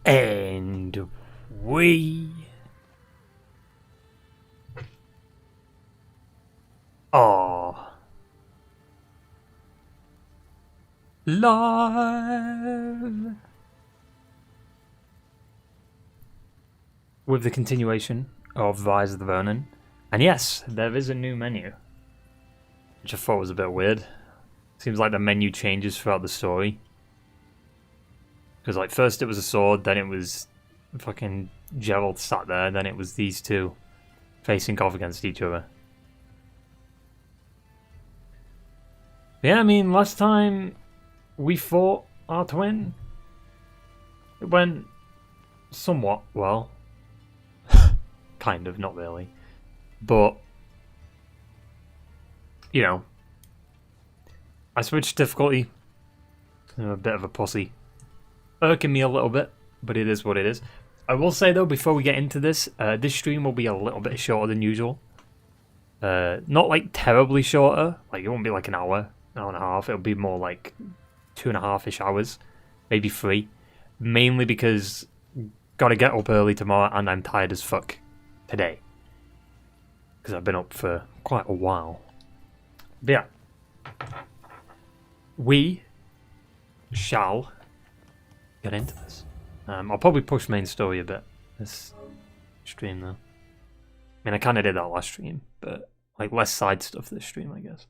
And we are live with the continuation of Rise of the Ronin. And yes, there is a new menu, which I thought was a bit weird. Seems like the menu changes throughout the story. Because like first it was a sword, then it was fucking Gerald sat there, then it was these two facing off against each other. Yeah, I mean, last time we fought our twin, it went somewhat well. Kind of, not really. But, you know, I switched difficulty. I'm a bit of a pussy. Irking me a little bit, but it is what it is. I will say though, before we get into this, this stream will be a little bit shorter than usual. Not like terribly shorter, like it won't be like an hour and a half, it'll be more like 2.5-ish hours, maybe 3. Mainly because gotta get up early tomorrow and I'm tired as fuck today. Because I've been up for quite a while. But yeah. We shall get into this. I'll probably push main story a bit this stream though. I mean, I kind of did that last stream, but like less side stuff this stream, I guess.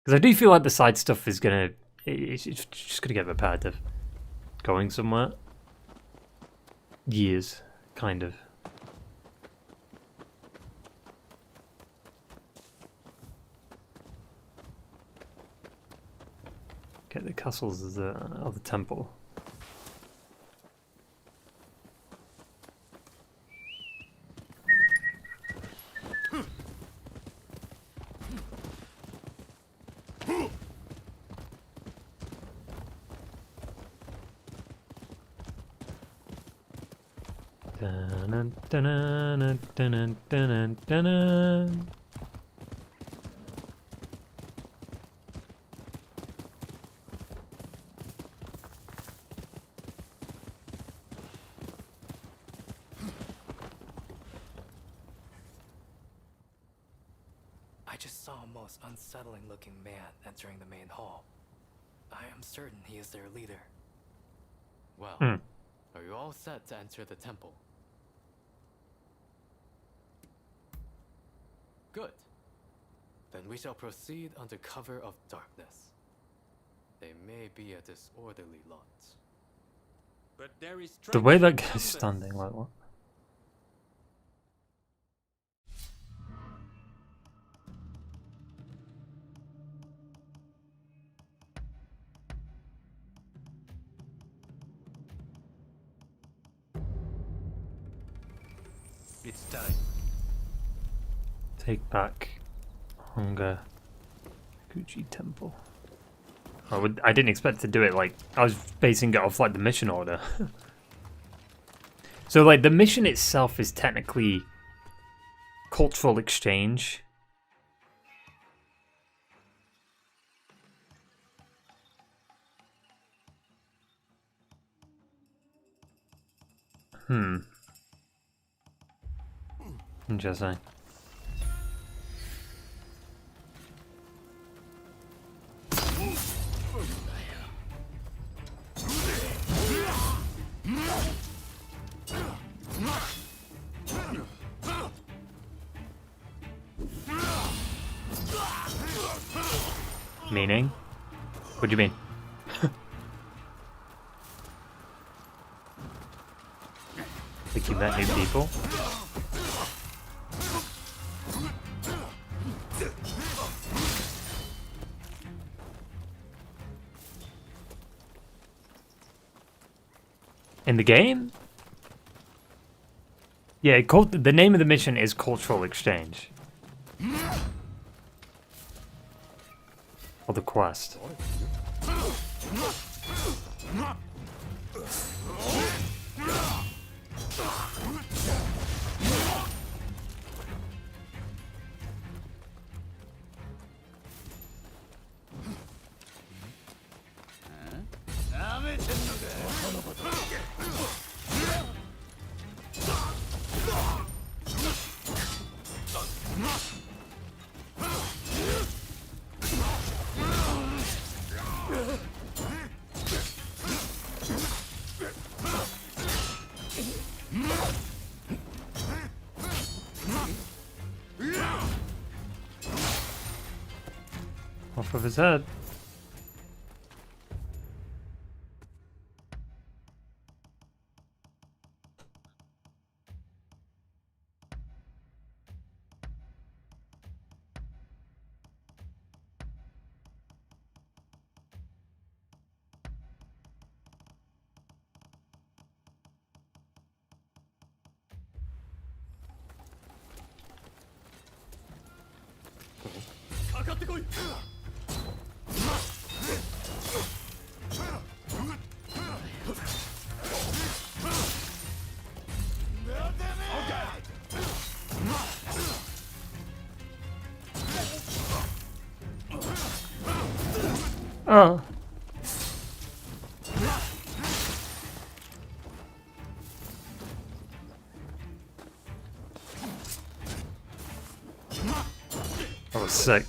Because I do feel like the side stuff is gonna, it's just gonna get repetitive. Going somewhere. Years, kind of. Okay, the castles of the temple. I just saw a most unsettling looking man entering the main hall. I am certain he is their leader. Well, are you all set to enter the temple? Good. Then we shall proceed under cover of darkness. They may be a disorderly lot. But there is The way that guy's standing, like what? It's time. Take back Hunger Gucci Temple. I didn't expect to do it like I was basing it off like the mission order. So like the mission itself is technically cultural exchange. Interesting. Meaning? What do you mean? Like you met new people? In the game? Yeah, the name of the mission is Cultural Exchange. Or the quest. Off of his head. Oh. That was sick.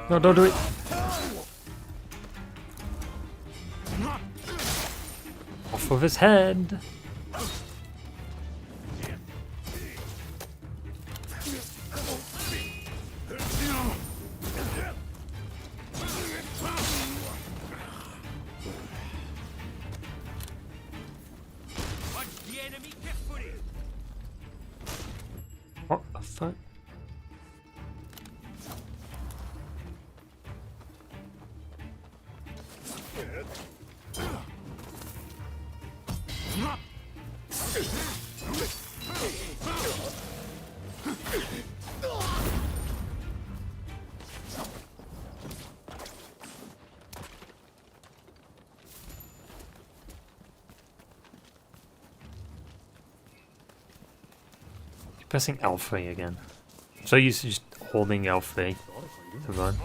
No, don't do it. Off with his head. What the fuck? Pressing L3 again. So used to just holding L3 to run.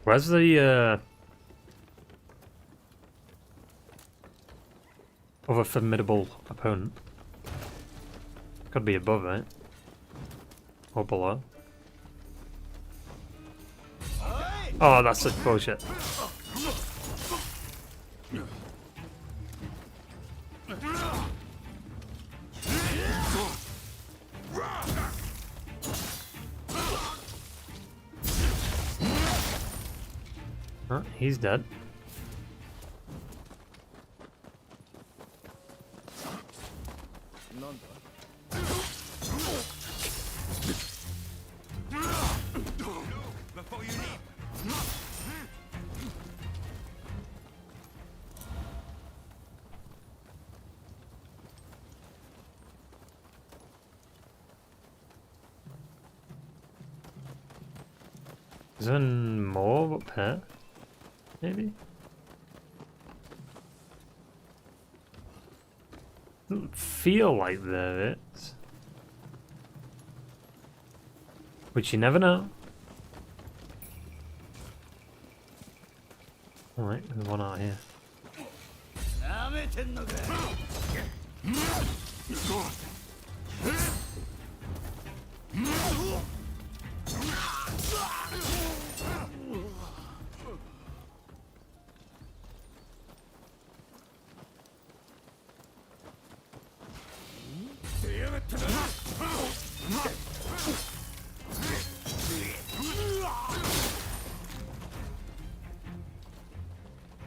Where's the other formidable opponent? Could be above, right? Or below. Oh, that's such bullshit. Oh, he's dead. Before you leave. Is there more up here? Maybe? Doesn't feel like there is. Which you never know. Alright, there's one out here.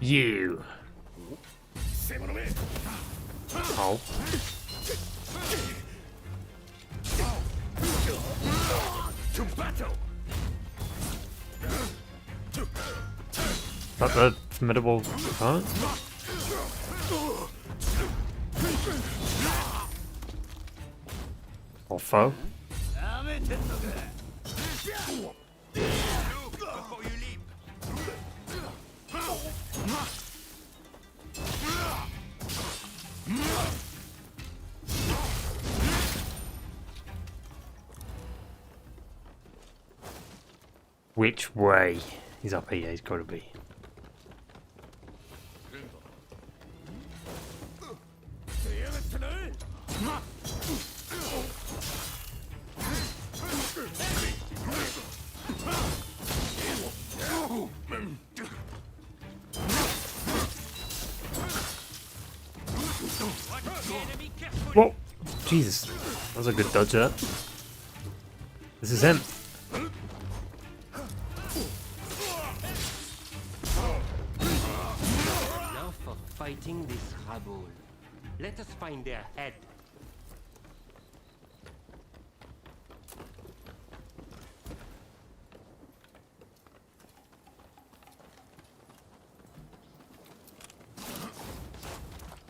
You. Oh. To battle. That the formidable opponent? Or foe? Before you leap. Which way? He's up here, he's got to be. Whoa! Jesus, that was a good dodge there. This is him. Enough of fighting this rabble. Let us find their head.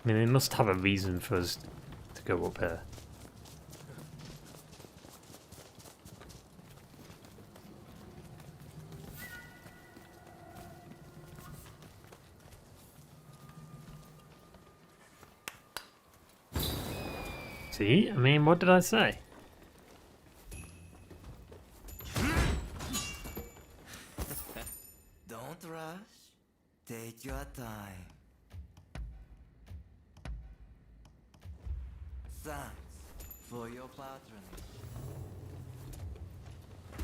I mean, they must have a reason for us to go up here. See? I mean, what did I say? Don't rush. Take your time. Thanks for your patronage.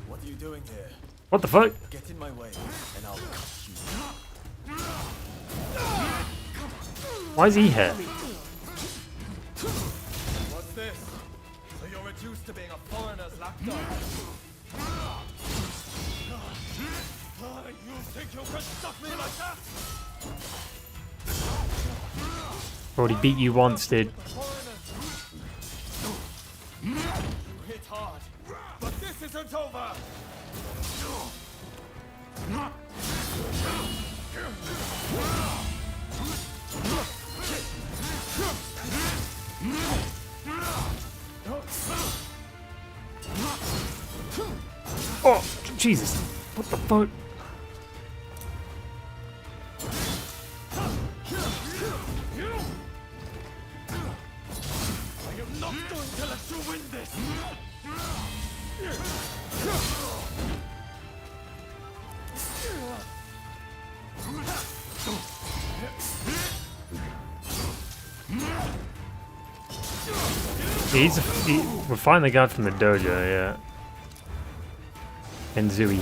What are you doing here? What the fuck? Get in my way, and I'll cut you. Why is he here? What's this? So you're reduced to being a foreigner's lapdog? You think you can stop me like that? Already beat you once, dude. You hit hard, but this isn't over. Oh, Jesus. What the fuck? I am not going to let you win this. We're finding the guy from the dojo, yeah. Enzui.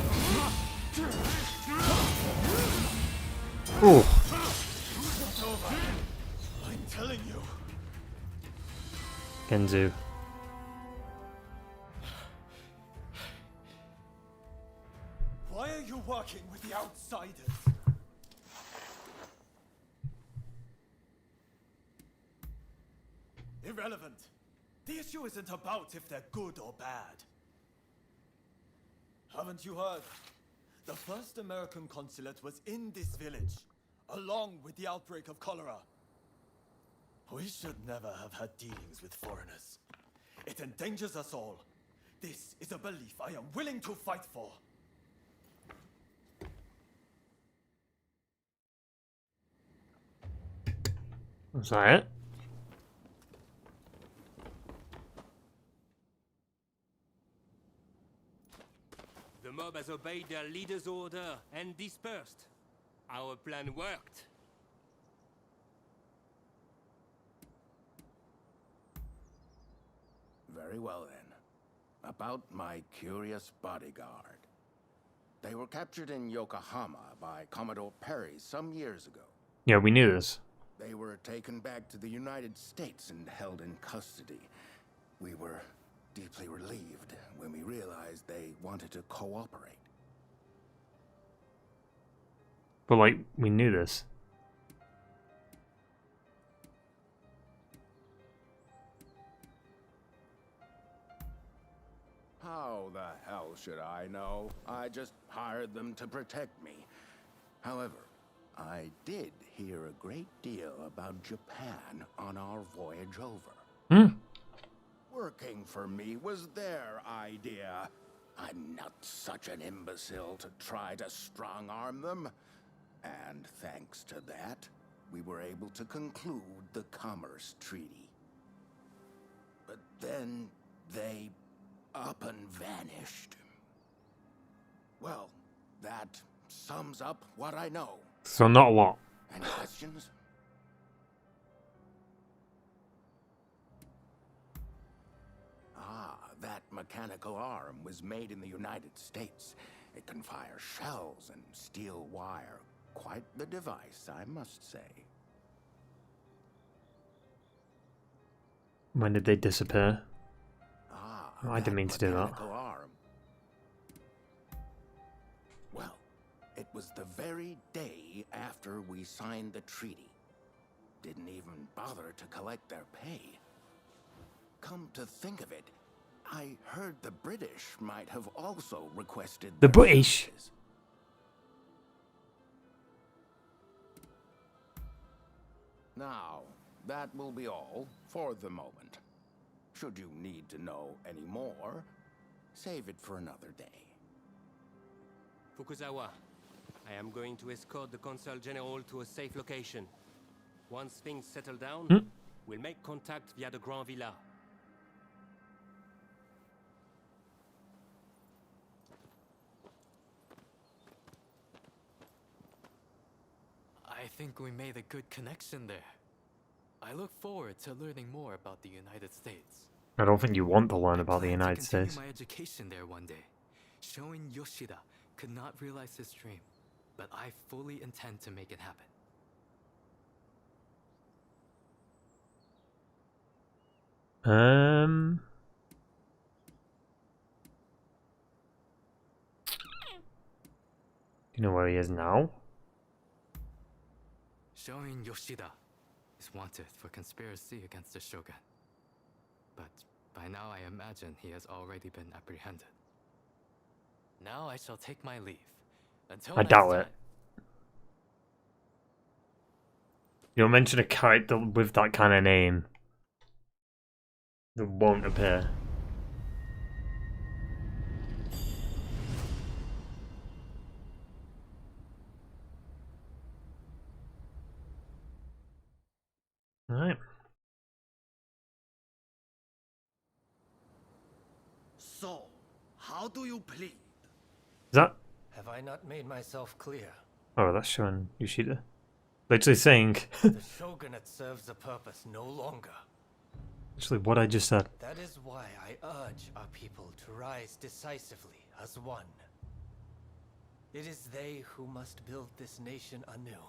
Ooh. It's over. I'm telling you. Genzu. Why are you working with the outsiders? Irrelevant. The issue isn't about if they're good or bad. Haven't you heard? The first American consulate was in this village, along with the outbreak of cholera. We should never have had dealings with foreigners. It endangers us all. This is a belief I am willing to fight for. Was that it? The mob has obeyed their leader's order and dispersed. Our plan worked. Very well then. About my curious bodyguard. They were captured in Yokohama by Commodore Perry some years ago. Yeah, we knew this. They were taken back to the United States and held in custody. We were deeply relieved when we realized they wanted to cooperate. But, like, we knew this. should I know? I just hired them to protect me. However, I did hear a great deal about Japan on our voyage over. Working for me was their idea. I'm not such an imbecile to try to strong-arm them. And thanks to that, we were able to conclude the Commerce Treaty. But then they up and vanished. Well, that sums up what I know. So not a lot. Any questions? That mechanical arm was made in the United States. It can fire shells and steel wire. Quite the device, I must say. When did they disappear? Oh, I didn't mean to do that. Arm. Well, it was the very day after we signed the treaty. Didn't even bother to collect their pay. Come to think of it, I heard the British might have also requested The their British? services. Now, that will be all for the moment. Should you need to know any more, save it for another day. Fukuzawa, I am going to escort the Consul General to a safe location. Once things settle down, we'll make contact via the Grand Villa. I think we made a good connection there. I look forward to learning more about the United States. I don't think you want to learn I about the plan to United continue States. my education there one day. Showing Yoshida could not realize his dream, but I fully intend to make it happen. You know where he is now? Showing Yoshida is wanted for conspiracy against the Shogun. But by now I imagine he has already been apprehended. Now I shall take my leave. Until I next doubt time. it. You'll mention a character with that kind of name that won't appear. Alright. So, how do you plead? Is that? Have I not made myself clear? Oh, that's showing Yoshida. Literally saying. The shogunate serves a purpose no longer. Actually, what I just said. That is why I urge our people to rise decisively as one. It is they who must build this nation anew.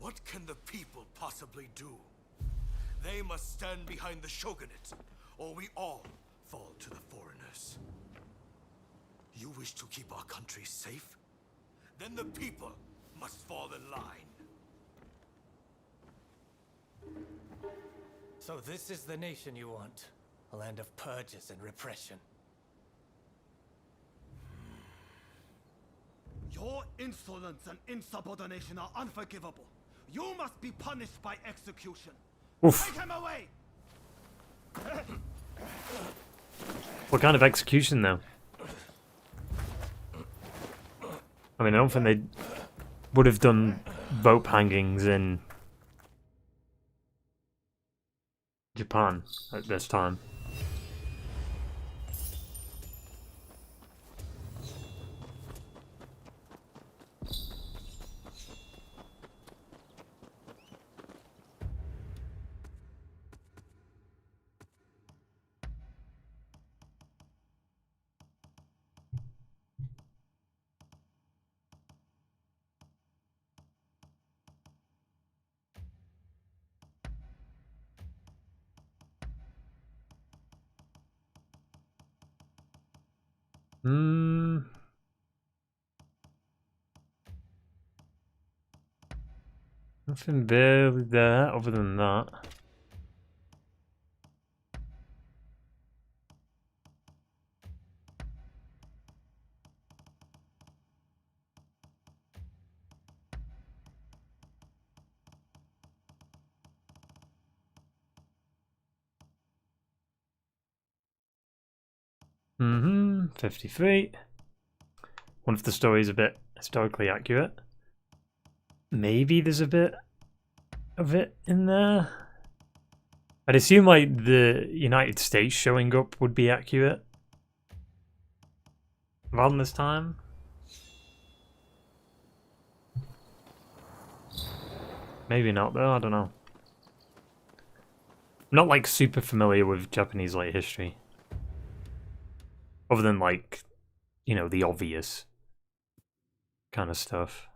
What can the people possibly do? They must stand behind the shogunate, or we all fall to the foreigners. You wish to keep our country safe? Then the people must fall in line. So this is the nation you want? A land of purges and repression. Your insolence and insubordination are unforgivable. You must be punished by execution. Oof. Take him away! What kind of execution, though? I mean, I don't think they would have done rope hangings in Japan at this time. Nothing really there other than that. 53. Wonder if the story is a bit historically accurate. Maybe there's a bit of it in there. I'd assume like the United States showing up would be accurate around this time. Maybe not though, I don't know. I'm not like super familiar with Japanese like history. Other than like, you know, the obvious kind of stuff.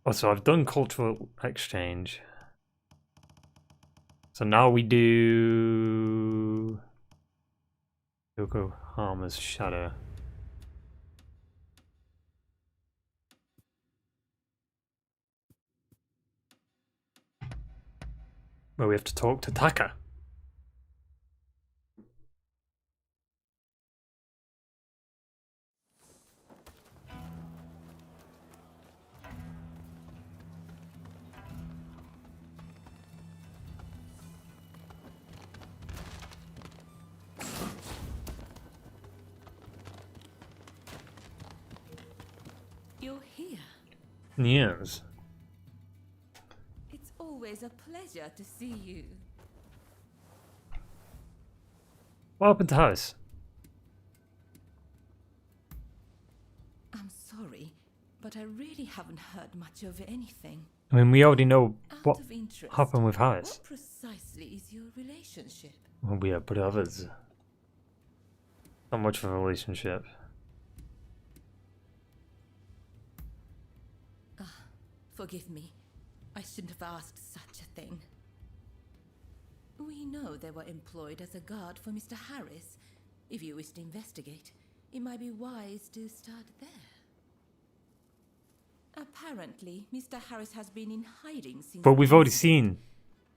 Also, I've done cultural exchange. So now we do Yokohama's Shadow. Where we have to talk to Taka. You're here. Yes. It's always a pleasure to see you. What happened to Harris? I'm sorry, but I really haven't heard much of anything. I mean, we already know Out what of interest, happened with Harris. what precisely is your relationship? Well, we are brothers. Not much of a relationship. Forgive me. I shouldn't have asked such a thing. We know they were employed as a guard for Mr. Harris. If you wish to investigate, it might be wise to start there. Apparently, Mr. Harris has been in hiding since... But we've the already incident. seen.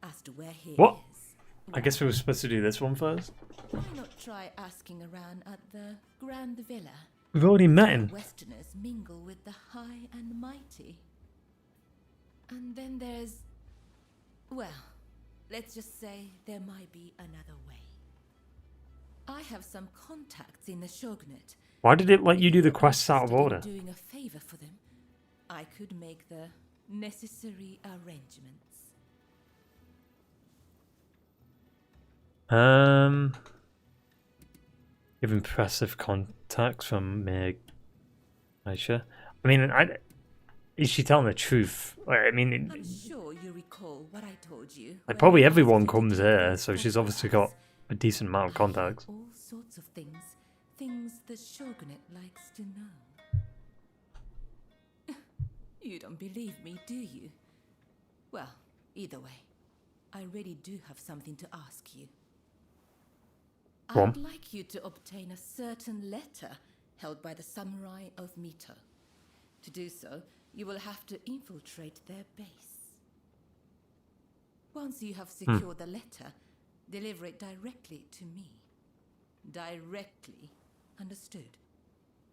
As to where he What? is... I guess we were supposed to do this one first. Why not try asking around at the Grand Villa? We've already met him. Westerners mingle with the high and mighty. And then there's... well, let's just say there might be another way. I have some contacts in the Shogunate. Why did it let you do the If you're quests out of interested in order? doing a favor for them, I could make the necessary arrangements. You have impressive contacts from Meg Aisha. I mean, is she telling the truth? I mean, I'm sure you recall what I told you. like when probably I asked everyone you to comes do here, this so for she's obviously us. got a decent amount of I have contacts. all sorts of things the Shogunate likes to know. You don't believe me, do you? Well, either way, I really do have something to ask you. Go on. I'd like you to obtain a certain letter held by the samurai of Mito. To do so, you will have to infiltrate their base. Once you have secured the letter, deliver it directly to me. Directly. Understood?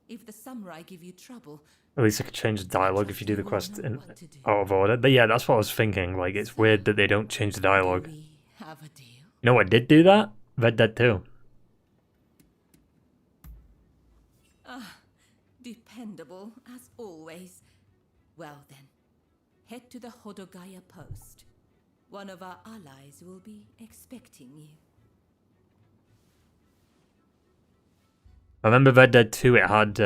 If the samurai give you trouble... At least I could change the dialogue if you do the quest know in what to do. out of order. But yeah, that's what I was thinking. Like, it's weird that they don't change the dialogue. Do we have a deal? You know what did do that? Red Dead 2. Dependable, as always. Well then, head to the Hodogaya post. One of our allies will be expecting you. I remember Red Dead 2, it had,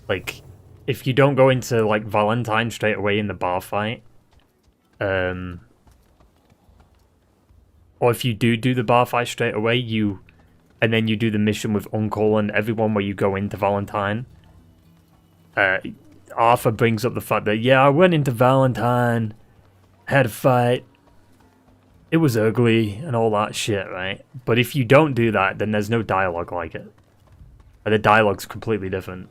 like, if you don't go into, like, Valentine straight away in the bar fight, or if you do the bar fight straight away, and then you do the mission with Uncle and everyone where you go into Valentine, Arthur brings up the fact that, yeah, I went into Valentine, had a fight, it was ugly, and all that shit, right? But if you don't do that, then there's no dialogue like it. The dialogue's completely different.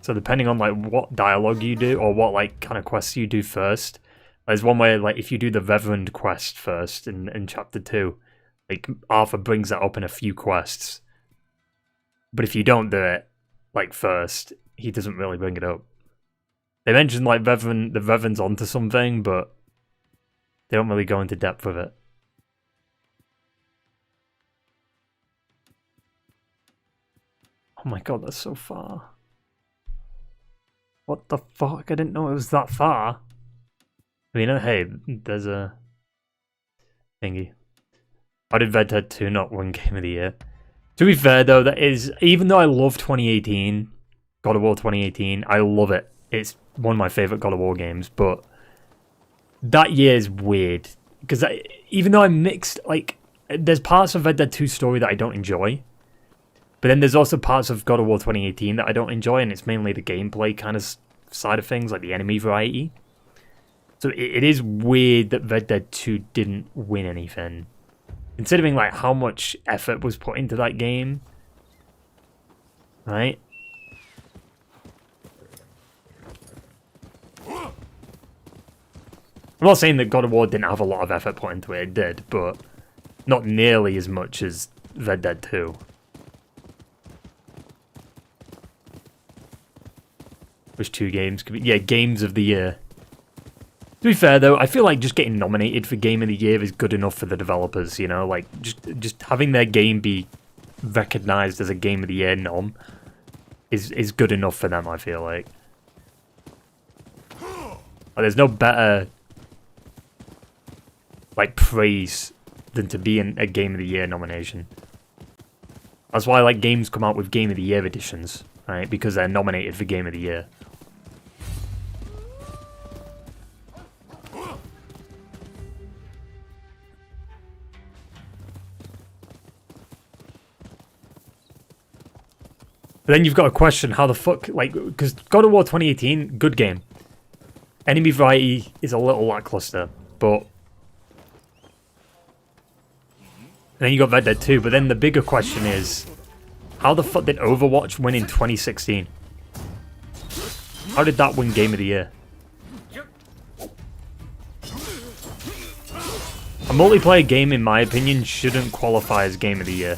So depending on, like, what dialogue you do, or what, like, kind of quests you do first, there's one way, like, if you do the Reverend quest first in Chapter 2, like, Arthur brings that up in a few quests. But if you don't do it, like, first, he doesn't really bring it up. They mention like the Revenant's onto something, but they don't really go into depth with it. Oh my god, that's so far. What the fuck? I didn't know it was that far. I mean, hey, there's a thingy. How did Red Dead 2 not win Game of the Year? To be fair though, that is, even though I love 2018, God of War 2018, I love it. It's one of my favourite God of War games, but that year is weird. Because even though I'm mixed, like, there's parts of Red Dead 2 story that I don't enjoy. But then there's also parts of God of War 2018 that I don't enjoy, and it's mainly the gameplay kind of side of things, like the enemy variety. So it is weird that Red Dead 2 didn't win anything. Considering like how much effort was put into that game. Right? I'm not saying that God of War didn't have a lot of effort put into it, it did, but not nearly as much as Red Dead 2. Which 2 games could be? Yeah, games of the year. To be fair though, I feel like just getting nominated for Game of the Year is good enough for the developers, you know? Like, just having their game be recognised as a Game of the Year nom is good enough for them, I feel like. There's no better, like, praise than to be in a Game of the Year nomination. That's why, like, games come out with Game of the Year editions, right? Because they're nominated for Game of the Year. But then you've got to question how the fuck, like, because God of War 2018, good game. Enemy variety is a little lackluster, but... And then you got Red Dead 2, but then the bigger question is, how the fuck did Overwatch win in 2016? How did that win Game of the Year? A multiplayer game, in my opinion, shouldn't qualify as Game of the Year.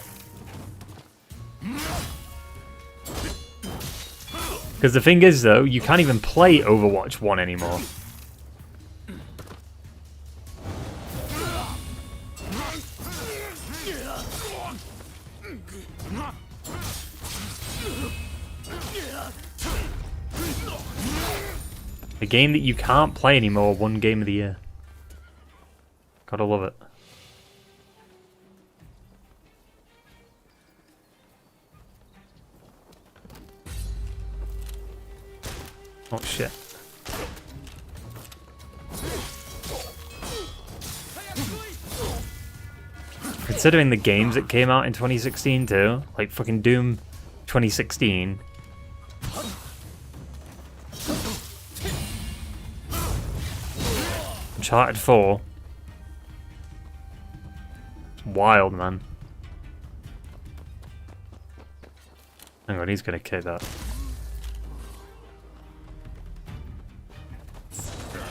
Because the thing is, though, you can't even play Overwatch 1 anymore. A game that you can't play anymore won Game of the Year. Gotta love it. Oh shit. Considering the games that came out in 2016 too, like fucking Doom 2016. Uncharted 4. It's wild, man. Hang on, he's gonna kick that.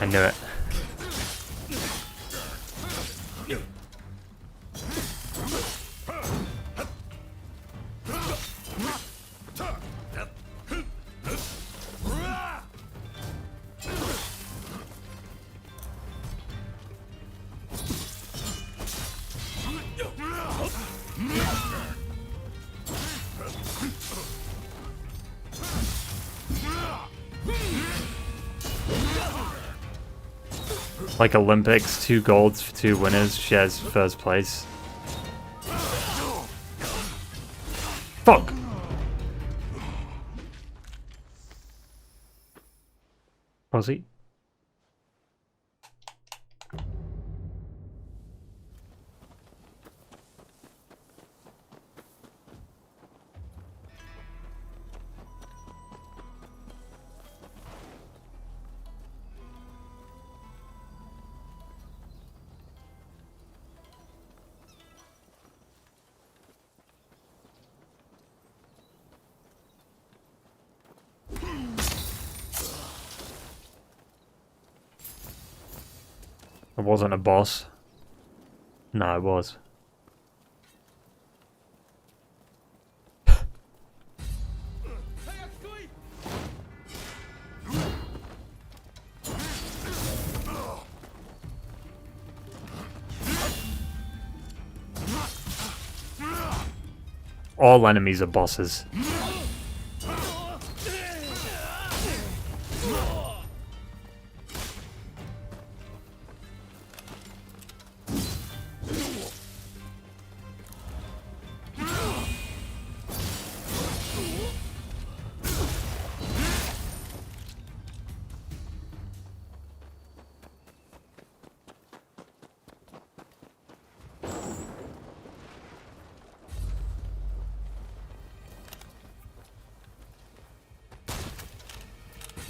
I knew it. Like Olympics, 2 golds for 2 winners, shares first place. Fuck! Pussy. I wasn't a boss. No, I was. all enemies are bosses.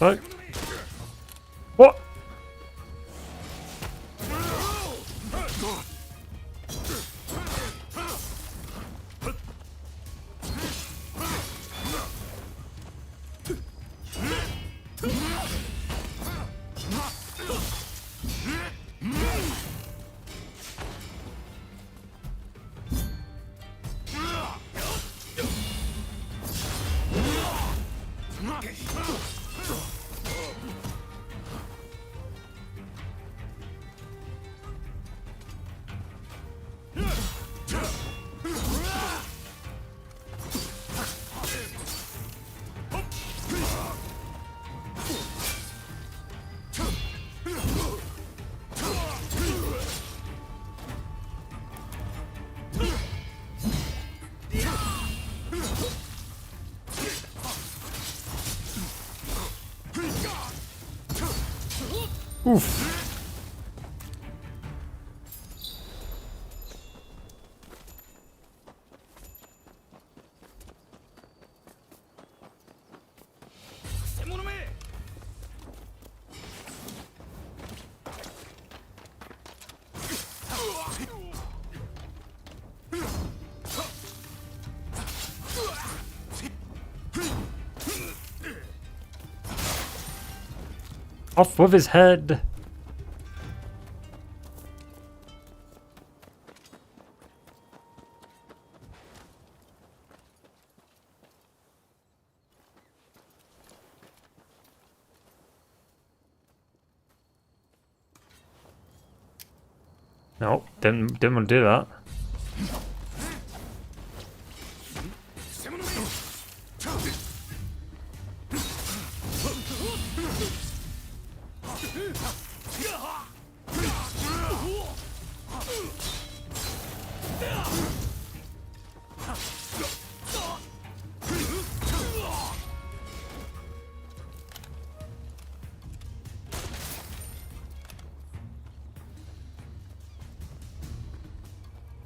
Fuck. What? Oof. Off with his head. No, didn't want to do that.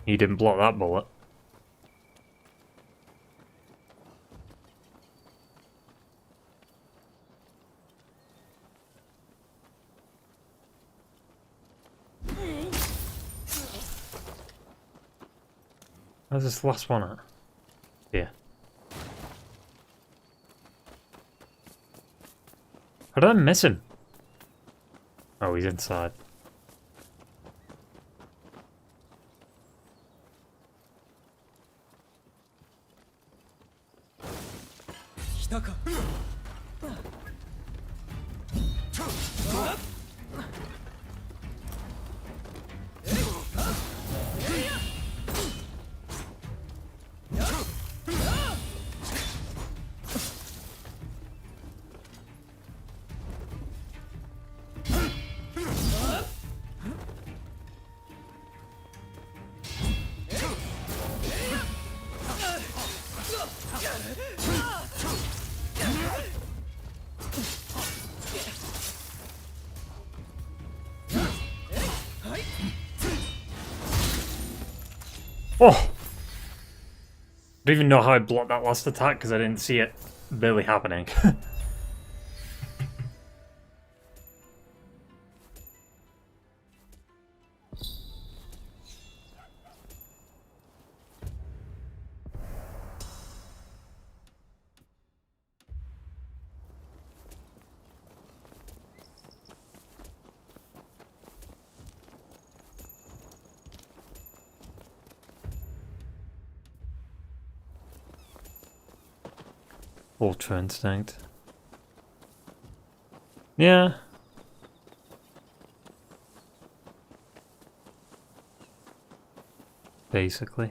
He didn't block that bullet. Where's this last one at? Here. How did I miss him? Oh, he's inside. Oh! I don't even know how I blocked that last attack because I didn't see it barely happening. Ultra instinct. Yeah. Basically.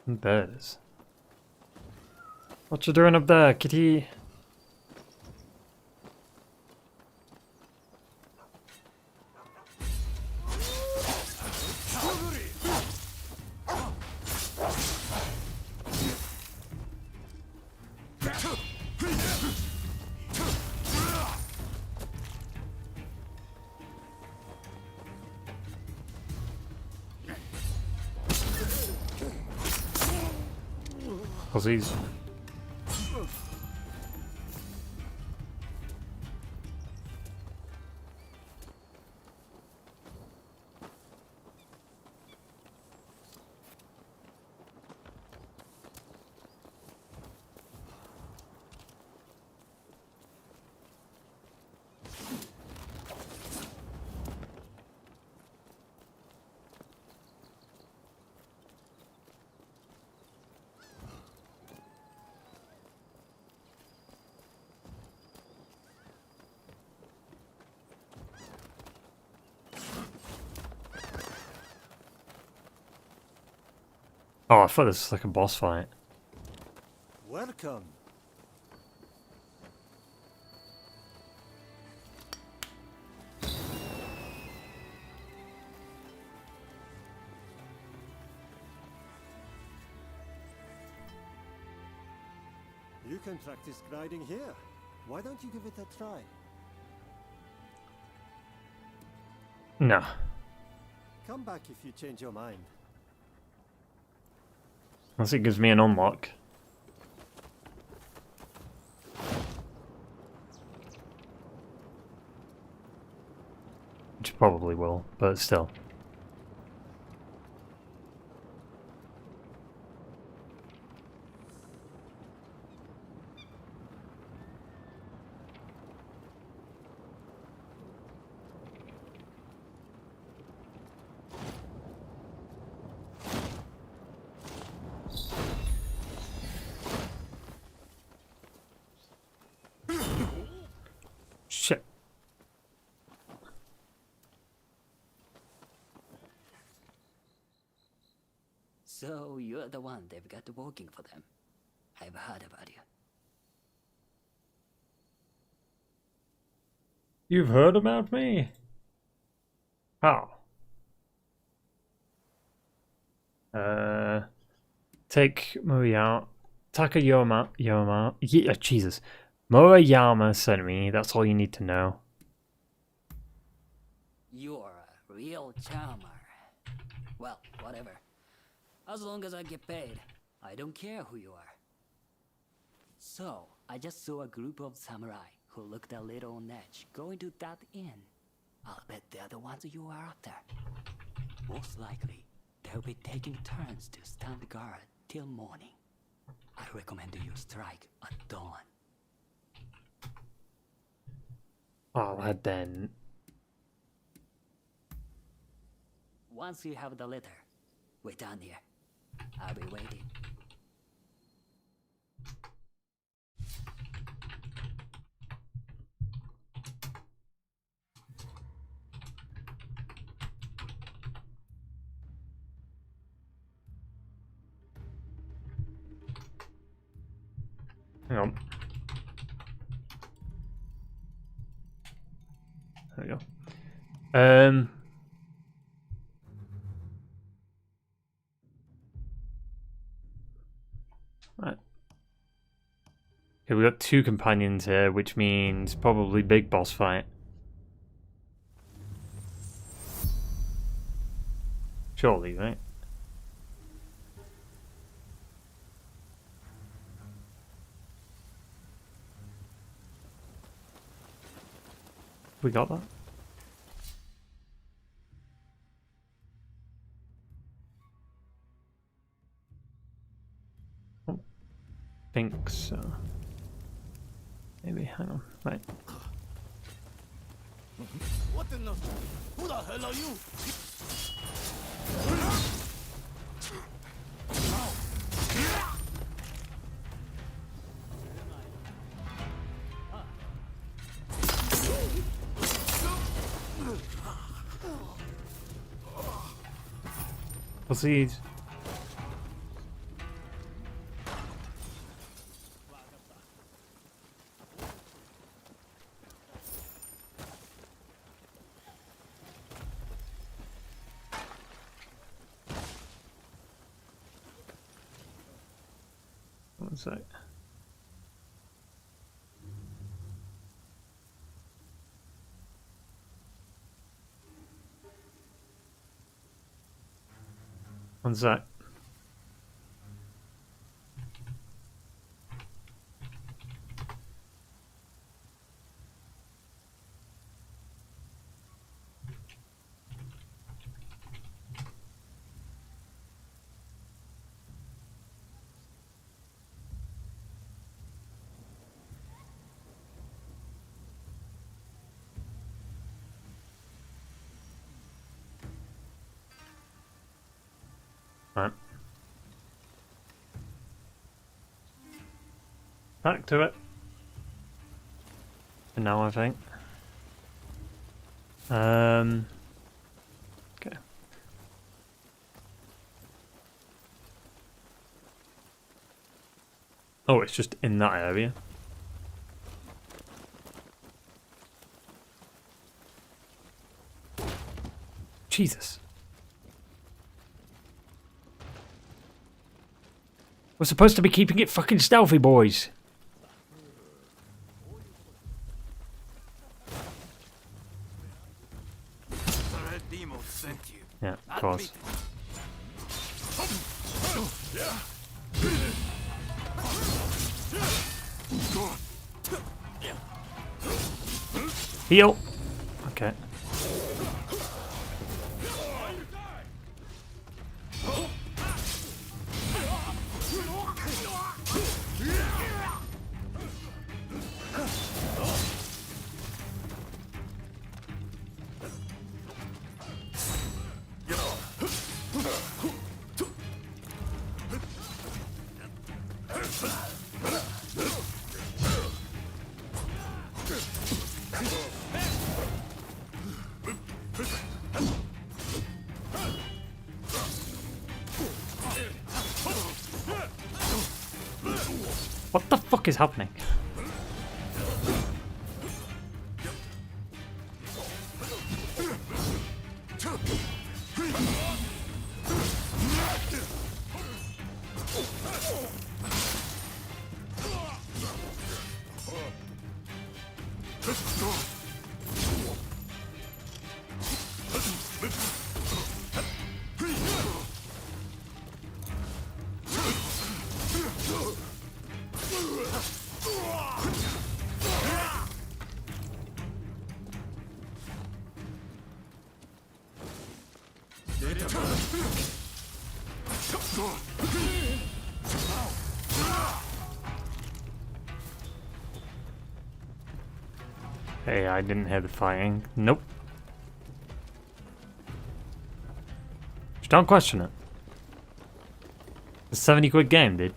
There it is. What you doing up there, kitty? Pussies. Oh, I thought this was like a boss fight. Welcome. You can practice gliding here. Why don't you give it a try? No. Come back if you change your mind. Unless it gives me an unlock. Which it probably will, but still. Shit. So you're the one they've got working for them. I've heard about you. You've heard about me? How? Take Murayama. Jesus. Murayama sent me. That's all you need to know. You're a real charmer. Well, whatever. As long as I get paid, I don't care who you are. So, I just saw a group of samurai who looked a little on edge going to that inn. I'll bet they're the ones you are after. Most likely, they'll be taking turns to stand guard till morning. I recommend you strike at dawn. Alright then. Once you have the letter, we're done here. I'll be waiting. Hang on. There we go. Right. Okay, we got 2 companions here, which means probably big boss fight. Surely, right? We got that? Oh, think so. Maybe, hang on, right. What in the... Who the hell are you? Proceed. sec. One sec. Right. Back to it. And now I think. Okay. Oh, it's just in that area. Jesus. We're supposed to be keeping it fucking stealthy, boys. Yeah, of course. Heal. Okay. What the fuck is happening? Hey, I didn't hear the fighting. Nope. Just don't question it. It's a 70 quid game, dude.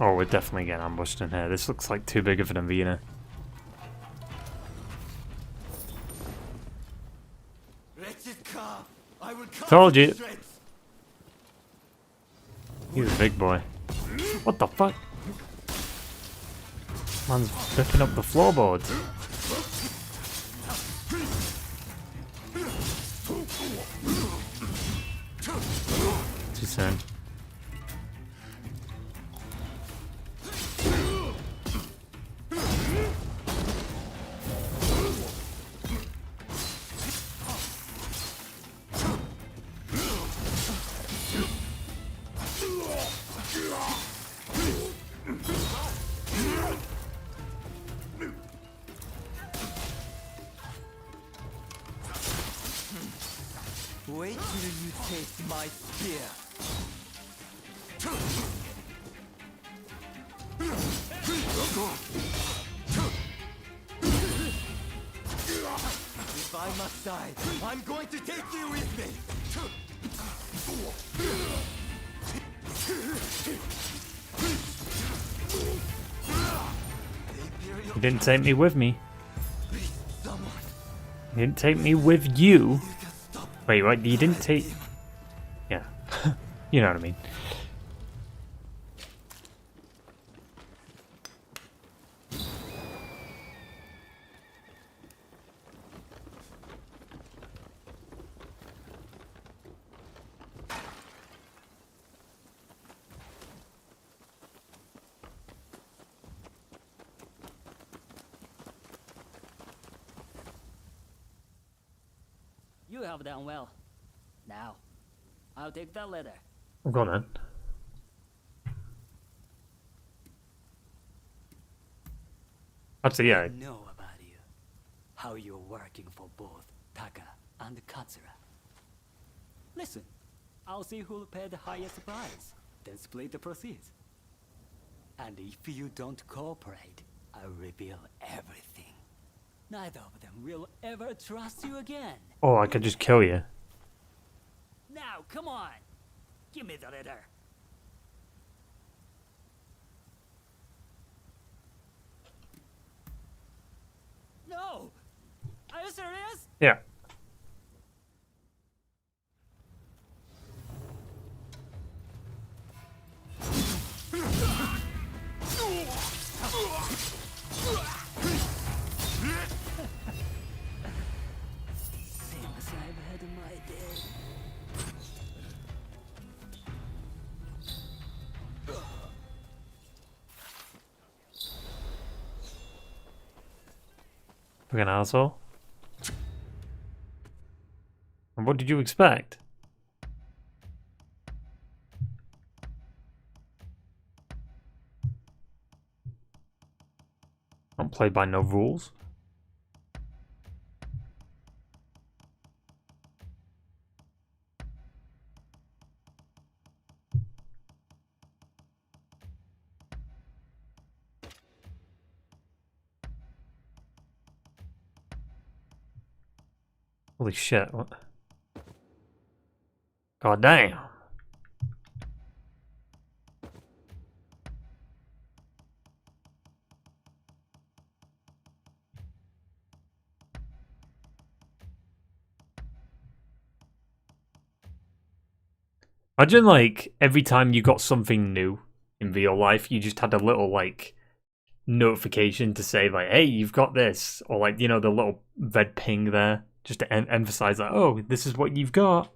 Oh, we're definitely getting ambushed in here. This looks like too big of an arena. Told you. He's a big boy. What the fuck? Man's picking up the floorboards. Too soon. Wait till you taste my spear. If I must die, I'm going to take you with me. You didn't take me with me. Please, someone, You didn't take me with you. Wait, what? You didn't take... Yeah. You know what I mean. You have done well. Now, I'll take that letter. Go on then. Actually, yeah. I know about you. How you're working for both Taka and Katsura. Listen, I'll see who'll pay the highest price, then split the proceeds. And if you don't cooperate, I'll reveal everything. Neither of them will ever trust you again. Oh, I could just kill you. Now, come on! Give me the letter. No! Are you serious? Yeah. Seems I've had my day. Fucking asshole. And what did you expect? Don't play by no rules. Holy shit, what? God damn. Imagine, like, every time you got something new in real life, you just had a little, like, notification to say, like, hey, you've got this. Or, like, you know, the little red ping there, just to emphasize, like, oh, this is what you've got.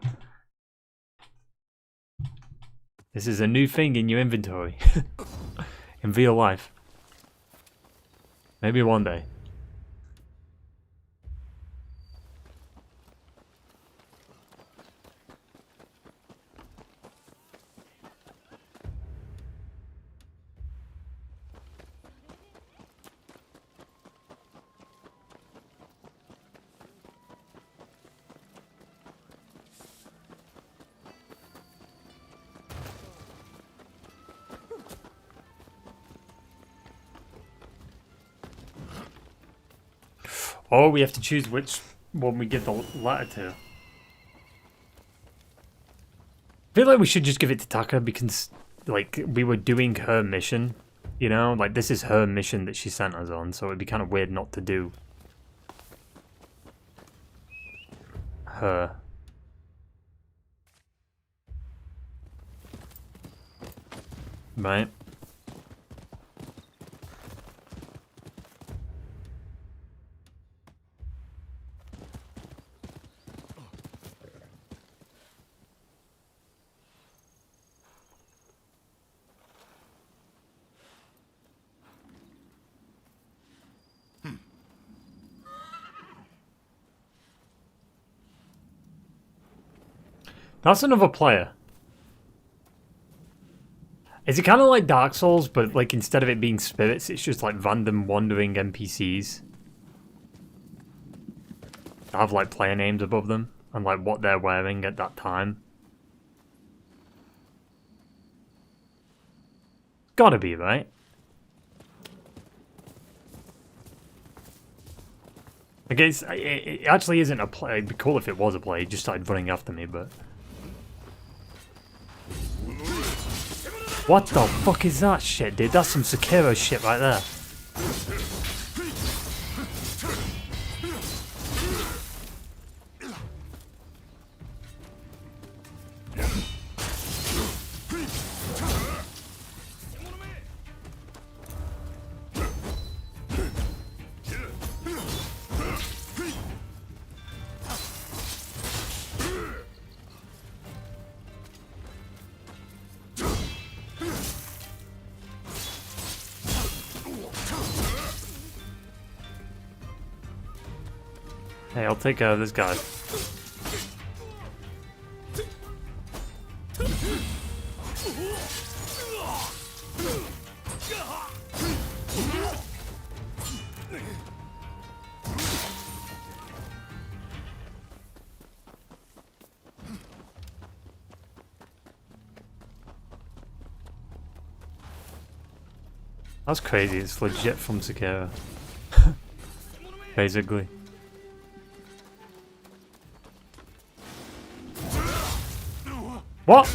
This is a new thing in your inventory. In real life. Maybe one day. Oh, we have to choose which one we give the letter to. I feel like we should just give it to Taka because, like, we were doing her mission, you know? Like, this is her mission that she sent us on, so it'd be kind of weird not to do her. Right? That's another player. Is it kind of like Dark Souls, but like instead of it being spirits, it's just like random wandering NPCs? I have like player names above them and like what they're wearing at that time. Gotta be, right? I guess it actually isn't a play. It'd be cool if it was a play. It just started running after me, but... What the fuck is that shit, dude? That's some Sekiro shit right there. Hey, I'll take care of this guy. That's crazy, it's legit from Sekiro. Basically. What?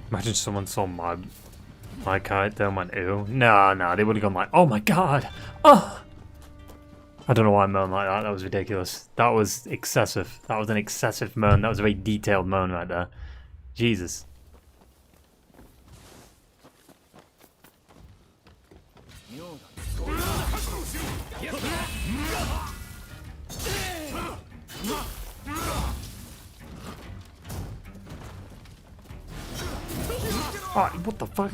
Imagine someone saw my character and went, ew. Nah, they would have gone like, oh my god! Oh! I don't know why I moaned like that, that was ridiculous. That was excessive. That was an excessive moan. That was a very detailed moan right there. Jesus. Oh, what the fuck?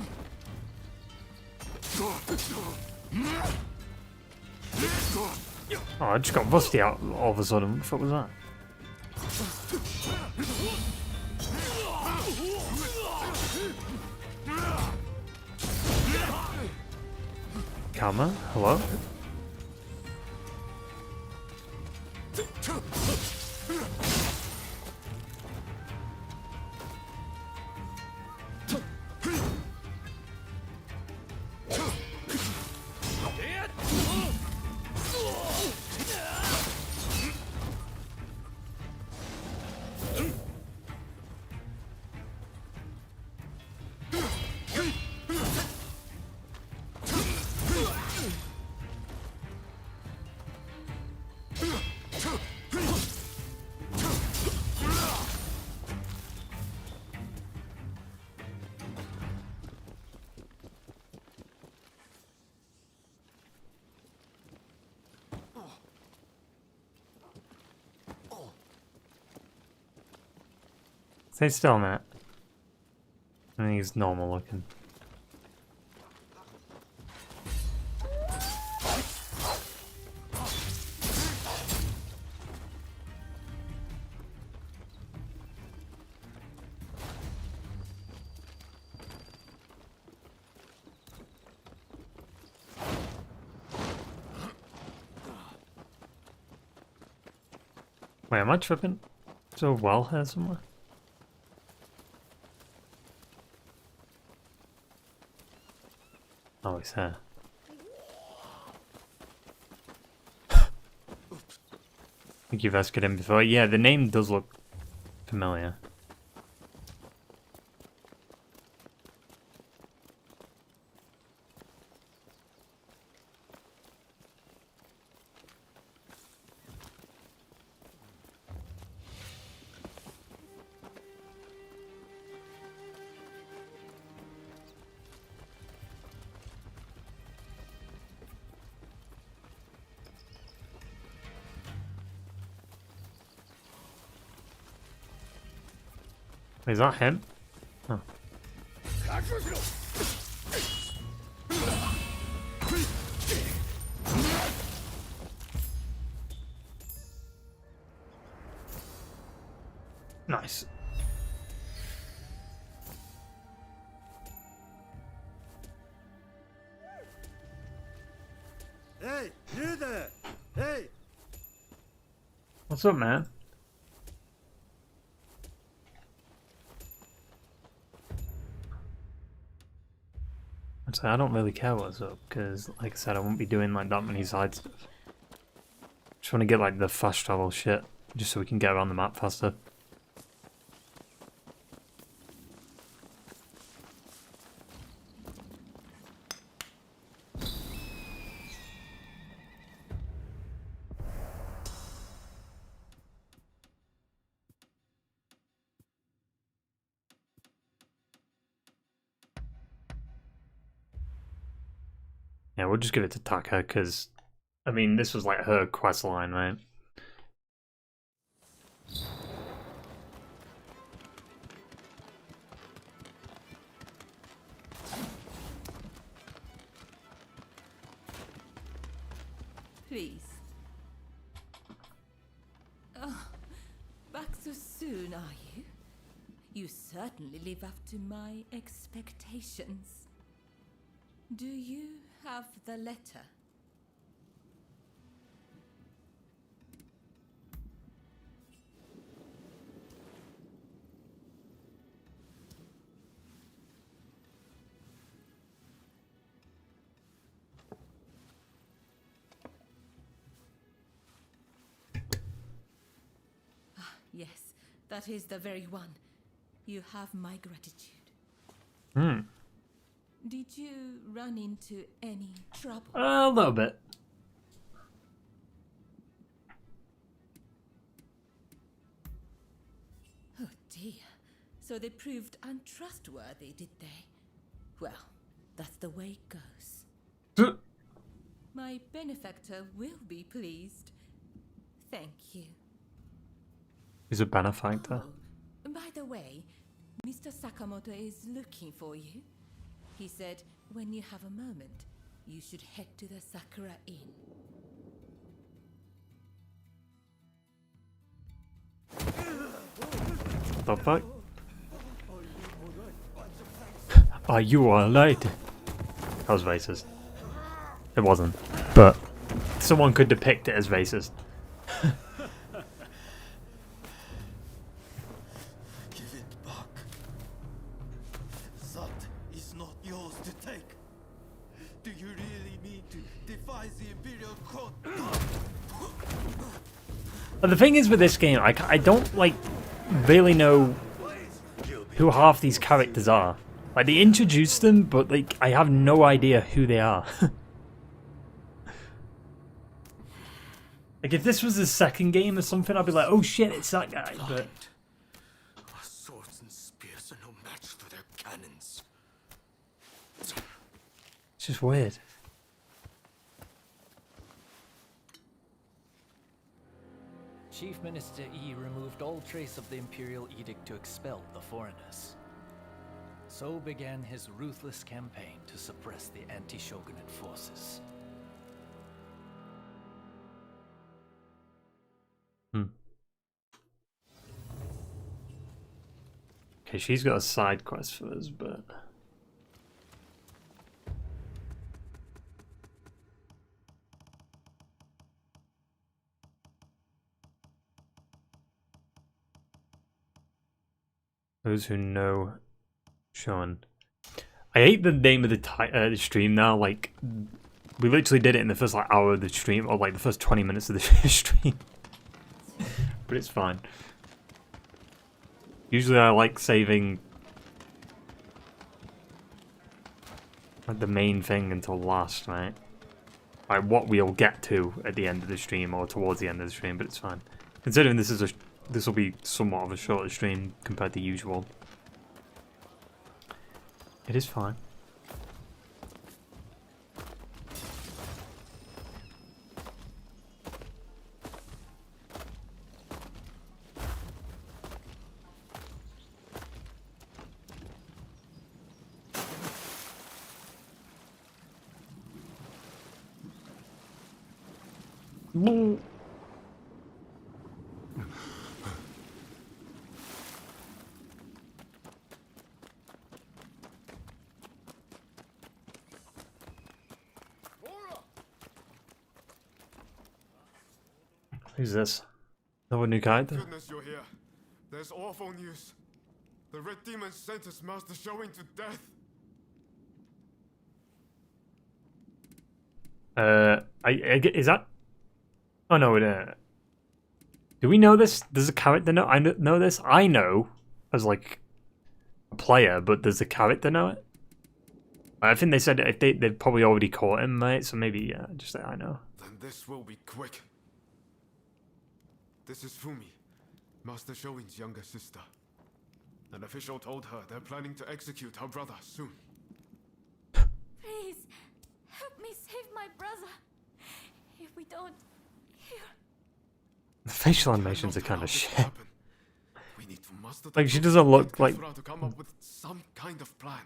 Oh, I just got rusty out all of a sudden. What the fuck was that? Karma? Hello? Stay still, Matt. I think he's normal looking. Wait, am I tripping? Is there a well here somewhere? Oh, he's here. I think you've asked him before. Yeah, the name does look familiar. Is that him? Oh. Nice. Hey, you there! Hey! What's up, man? So I don't really care what's up, because like I said, I won't be doing like that many side stuff. Just want to get like the fast travel shit, just so we can get around the map faster. Yeah, we'll just give it to Taka, because, I mean, this was like her quest line, right? Please. Oh, back so soon, are you? You certainly live up to my expectations. Do you have the letter? Yes, that is the very one. You have my gratitude. Hmm. Did you run into any trouble? A little bit. Oh dear. So they proved untrustworthy, did they? Well, that's the way it goes. My benefactor will be pleased. Thank you. He's a benefactor. Oh, by the way, Mr. Sakamoto is looking for you. He said when you have a moment, you should head to the Sakura Inn. The fuck? Are you alright? That was racist. It wasn't. But someone could depict it as racist. Give it back. That is not yours to take. Do you really mean to defy the Imperial Court? But the thing is with this game, I don't like really know who half these characters are. Like, they introduced them, but like I have no idea who they are. Like, if this was the second game or something, I'd be like, oh shit, it's that guy. But Our swords and spears are no match for their cannons. it's just weird. Chief Minister Yi removed all trace of the imperial edict to expel the foreigners. So began his ruthless campaign to suppress the anti-shogunate forces. Okay, she's got a side quest for us, but those who know Sean. I hate the name of the stream now. Like, we literally did it in the first like hour of the stream, or like the first 20 minutes of the stream. But it's fine. Usually I like saving like the main thing until last, right? Like what we'll get to at the end of the stream or towards the end of the stream, but it's fine. Considering this will be somewhat of a shorter stream compared to usual. It is fine. Who's this? No new character? Goodness, you're here. There's awful news. The Red Demon sentenced Master Shoin to death. Is that? Oh no, do we know this? Does a character know? I know this. I know as like a player, but does the character know it? I think they said if they'd probably already caught him, right? So maybe yeah, just that I know. Then this will be quick. This is Fumi, Master Shoin's younger sister. An official told her they're planning to execute her brother soon. Please, help me don't hear. The facial animations are kind of shit. We need to muster Like, she doesn't look like... to come up with some kind of plan.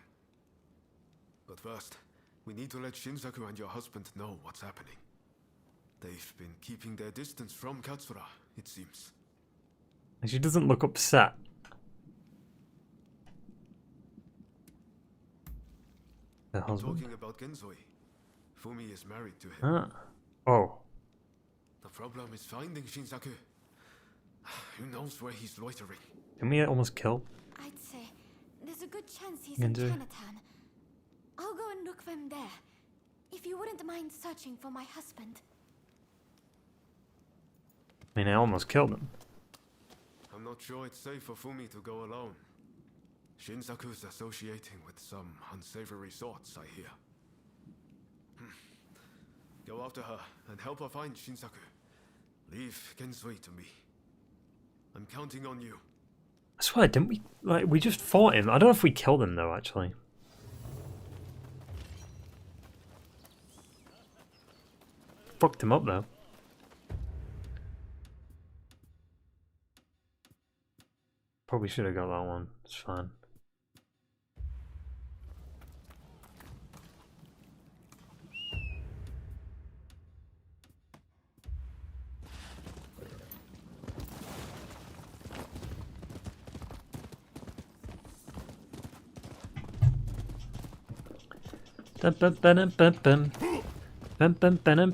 But first, we need to let Shinsaku and your husband know what's happening. They've been keeping their distance from Katsura, it seems. She doesn't look upset. The husband? Talking about Genzoi, Fumi is married to him. Ah. Oh. The problem is finding Shinsaku. Who knows where he's loitering? Didn't we almost kill? I'd say there's a good chance he's Genzoi. in Chinatown. I'll go and look for him there. If you wouldn't mind searching for my husband. I mean, I almost killed him. I'm not sure it's safe for Fumi to go alone. Shinsaku's associating with some unsavory sorts, I hear. Go after her and help her find Shinsaku. Leave Genzoi to me. I'm counting on you. I swear, didn't we... Like, we just fought him. I don't know if we killed him, though, actually. Fucked him up, though. Probably should have got that one. It's fine. Bum bum bum bum bum bum bum bum bum bum bum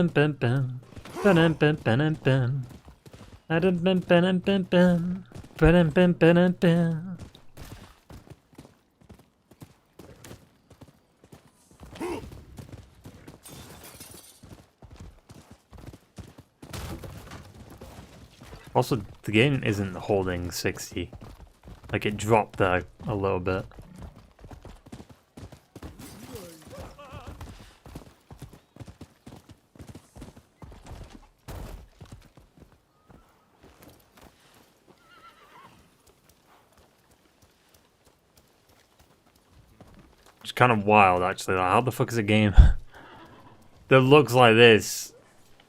bum bum bum bum bum bum bum. Also, the game isn't holding 60. Like, it dropped there a little bit. It's kind of wild, actually. Like, how the fuck is a game that looks like this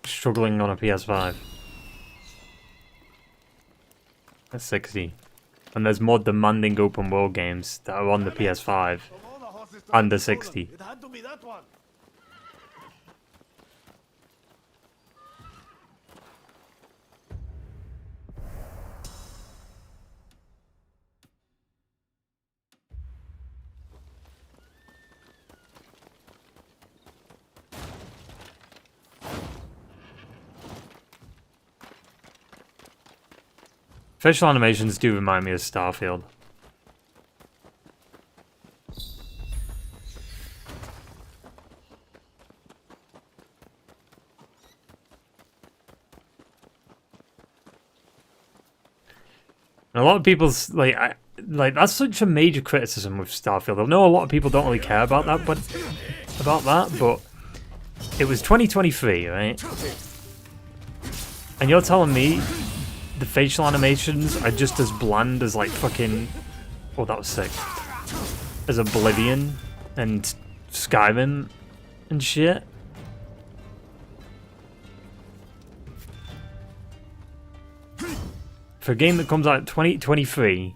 struggling on a PS5? That's 60. And there's more demanding open world games that are on the PS5 under 60. It had to be that one. Facial animations do remind me of Starfield. And a lot of people's like that's such a major criticism with Starfield. I know a lot of people don't really care about that, but it was 2023, right? And you're telling me the facial animations are just as bland as like fucking... Oh, that was sick. As Oblivion and Skyrim and shit. For a game that comes out in 2023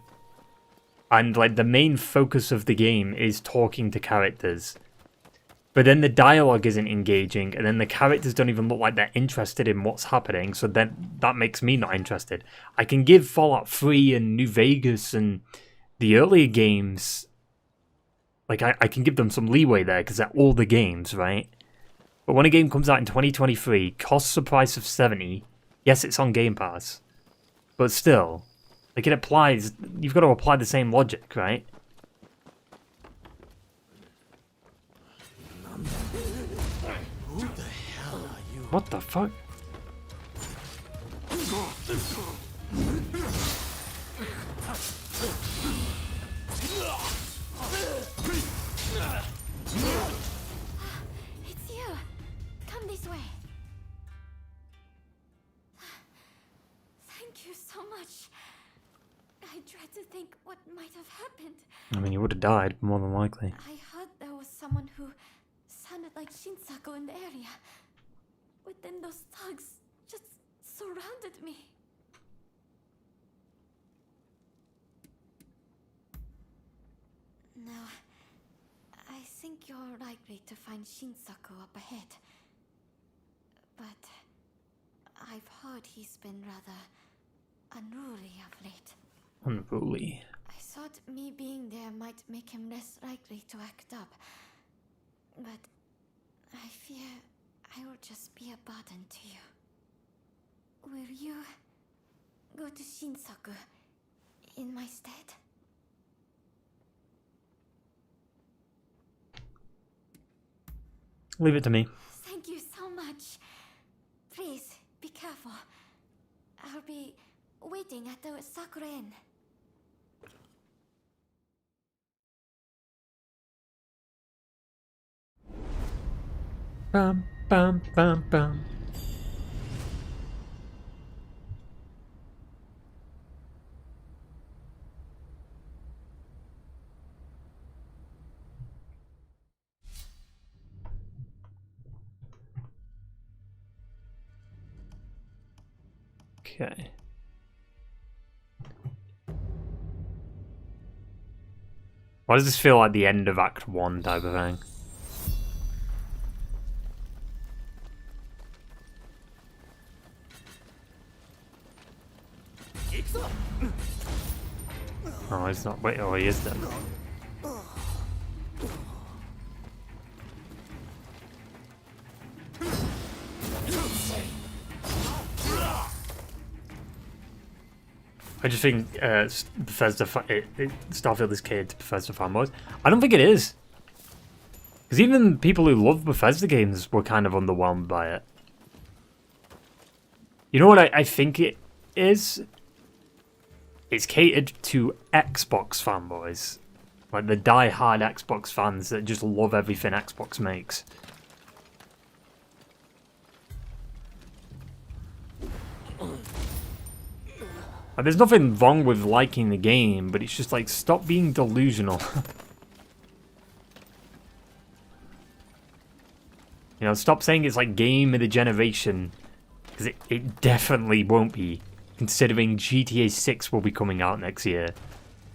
and like the main focus of the game is talking to characters, but then the dialogue isn't engaging, and then the characters don't even look like they're interested in what's happening, so then that makes me not interested. I can give Fallout 3 and New Vegas and the earlier games, like, I can give them some leeway there, because they're older games, right? But when a game comes out in 2023, costs the price of 70, yes, it's on Game Pass, but still, like, it applies, you've got to apply the same logic, right? What the fuck? It's you. Come this way. Thank you so much. I tried to think what might have happened. I mean, you would have died, more than likely. I heard there was someone who sounded like Shinsaku in the area. But then those thugs just surrounded me. No, I think you're likely to find Shinsaku up ahead. But I've heard he's been rather unruly of late. Unruly. I thought me being there might make him less likely to act up. But I fear I will just be a burden to you. Will you go to Shinsaku in my stead? Leave it to me. Thank you so much. Please, be careful. I'll be waiting at the Sakura Inn. Bum, bum, bum, bum. Okay. Why does this feel like the end of Act 1 type of thing? Oh, he's not. Wait, oh, he is then. I just think Bethesda, Starfield is catered to Bethesda fanboys. I don't think it is. Because even people who love Bethesda games were kind of underwhelmed by it. You know what I think it is? It's catered to Xbox fanboys. Like the die-hard Xbox fans that just love everything Xbox makes. Like, there's nothing wrong with liking the game, but it's just like, stop being delusional. You know, stop saying it's like game of the generation. Because it definitely won't be. Considering GTA 6 will be coming out next year.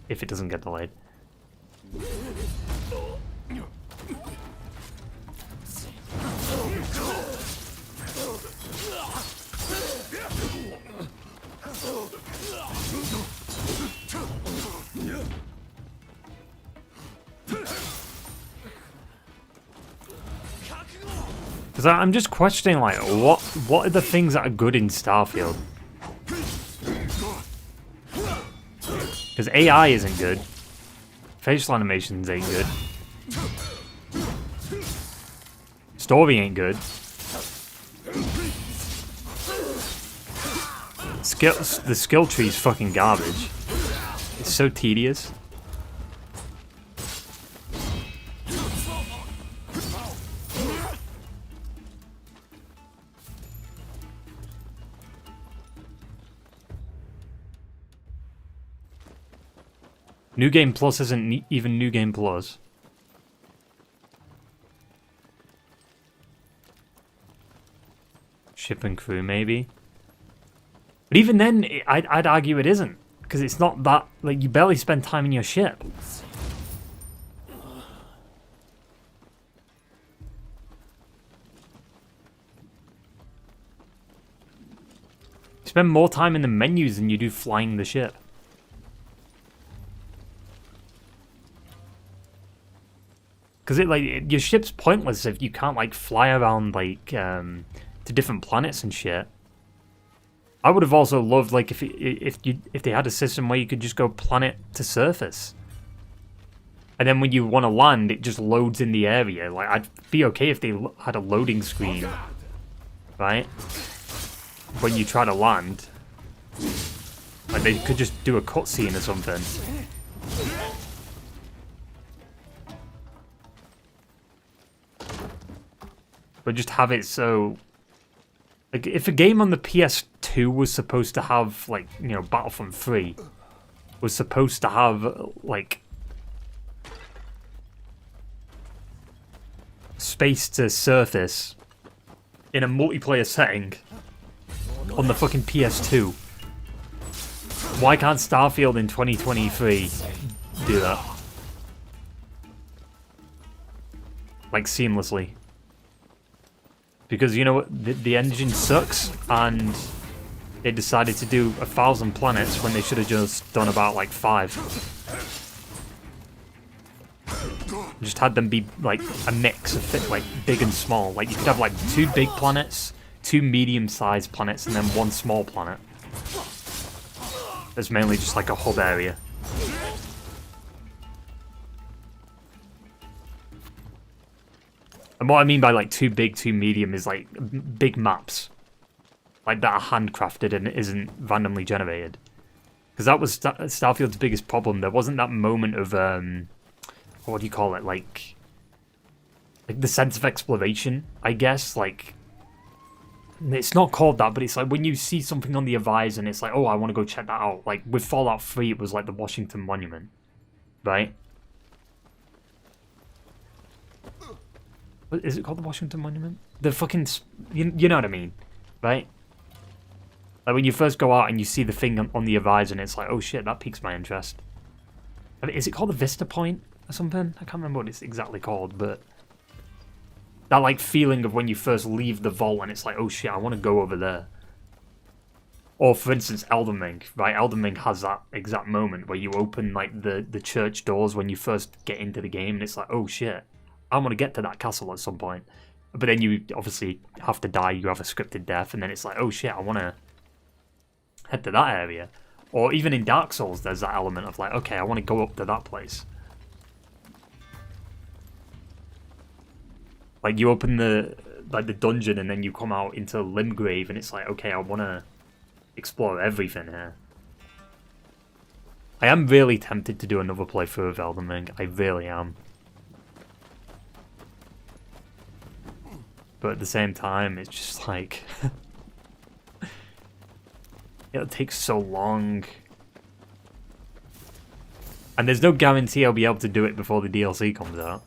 If it doesn't get delayed. Because I'm just questioning, like, what are the things that are good in Starfield? Because AI isn't good. Facial animations ain't good. Story ain't good. The skill tree is fucking garbage. It's so tedious. New Game Plus isn't even New Game Plus. Ship and crew, maybe. But even then, I'd argue it isn't. Because it's not that... Like, you barely spend time in your ship. You spend more time in the menus than you do flying the ship. Because your ship's pointless if you can't like fly around like to different planets and shit. I would have also loved like if they had a system where you could just go planet to surface, and then when you want to land, it just loads in the area. Like I'd be okay if they had a loading screen, right? When you try to land, like they could just do a cutscene or something. But just have it so... Like, if a game on the PS2 was supposed to have, like, you know, Battlefront 3 was supposed to have, like... space to surface in a multiplayer setting on the fucking PS2. Why can't Starfield in 2023 do that? Like, seamlessly. Because, you know what, the engine sucks, and they decided to do 1,000 planets when they should have just done about, like, 5. Just had them be, like, a mix of, like, big and small. Like, you could have, like, 2 big planets, 2 medium-sized planets, and then 1 small planet. There's mainly just, like, a hub area. And what I mean by, like, 2 big, 2 medium is, like, big maps. Like, that are handcrafted and isn't randomly generated. Because that was Starfield's biggest problem. There wasn't that moment of, what do you call it? Like the sense of exploration, I guess. Like, it's not called that, but it's like when you see something on the horizon, it's like, oh, I want to go check that out. Like, with Fallout 3, it was like the Washington Monument. Right? Is it called the Washington Monument? The fucking... You know what I mean, right? Like, when you first go out and you see the thing on the horizon, it's like, oh shit, that piques my interest. I mean, is it called the Vista Point or something? I can't remember what it's exactly called, but... that, like, feeling of when you first leave the vault and it's like, oh shit, I want to go over there. Or, for instance, Elden Ring, right? Elden Ring has that exact moment where you open, like, the church doors when you first get into the game, and it's like, oh shit, I want to get to that castle at some point. But then you obviously have to die, you have a scripted death, and then it's like, oh shit, I want to head to that area. Or even in Dark Souls, there's that element of like, okay, I want to go up to that place. Like, you open the dungeon and then you come out into Limgrave and it's like, okay, I want to explore everything here. I am really tempted to do another playthrough of Elden Ring. I really am. But at the same time, it's just like... it'll take so long. And there's no guarantee I'll be able to do it before the DLC comes out.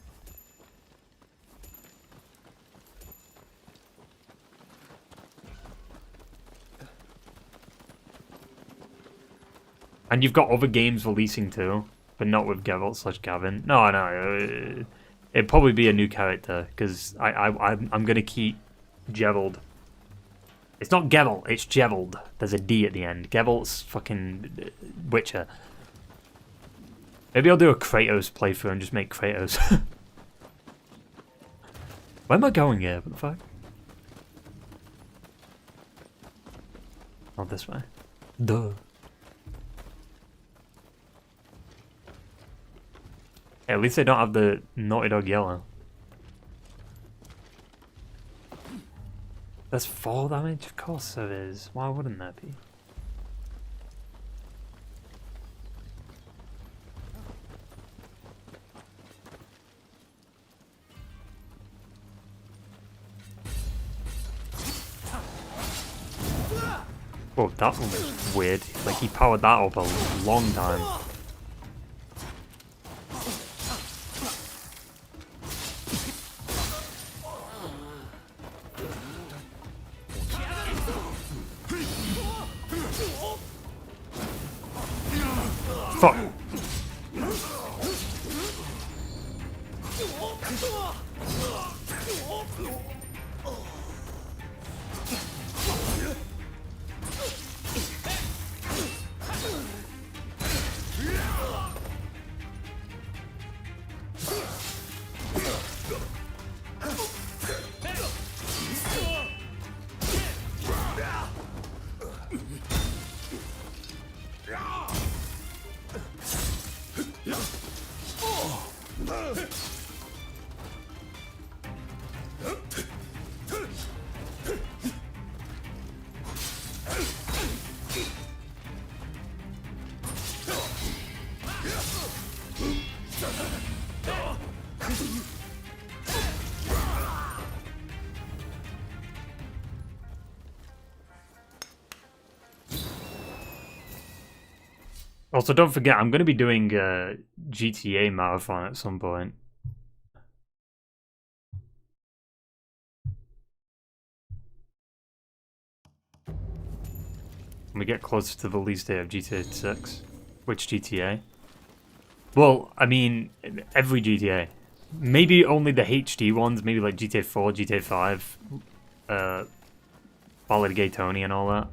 And you've got other games releasing too, but not with Geralt/Gavin. No, it'd probably be a new character, because I'm going to keep Gerald. It's not Geralt, it's Gerald. There's a D at the end. Geralt's fucking Witcher. Maybe I'll do a Kratos playthrough and just make Kratos. Where am I going here? What the fuck? Oh, this way. Duh. Hey, at least I don't have the Naughty Dog yellow. There's 4 damage? Of course there is. Why wouldn't there be? Oh, that one was weird. Like, he powered that up a long time. Fuck. Also, don't forget, I'm going to be doing a GTA marathon at some point. when we get closer to the release date of GTA 6. Which GTA? Well, I mean, every GTA. Maybe only the HD ones, maybe like GTA 4, GTA 5, Ballad of Gay Tony and all that.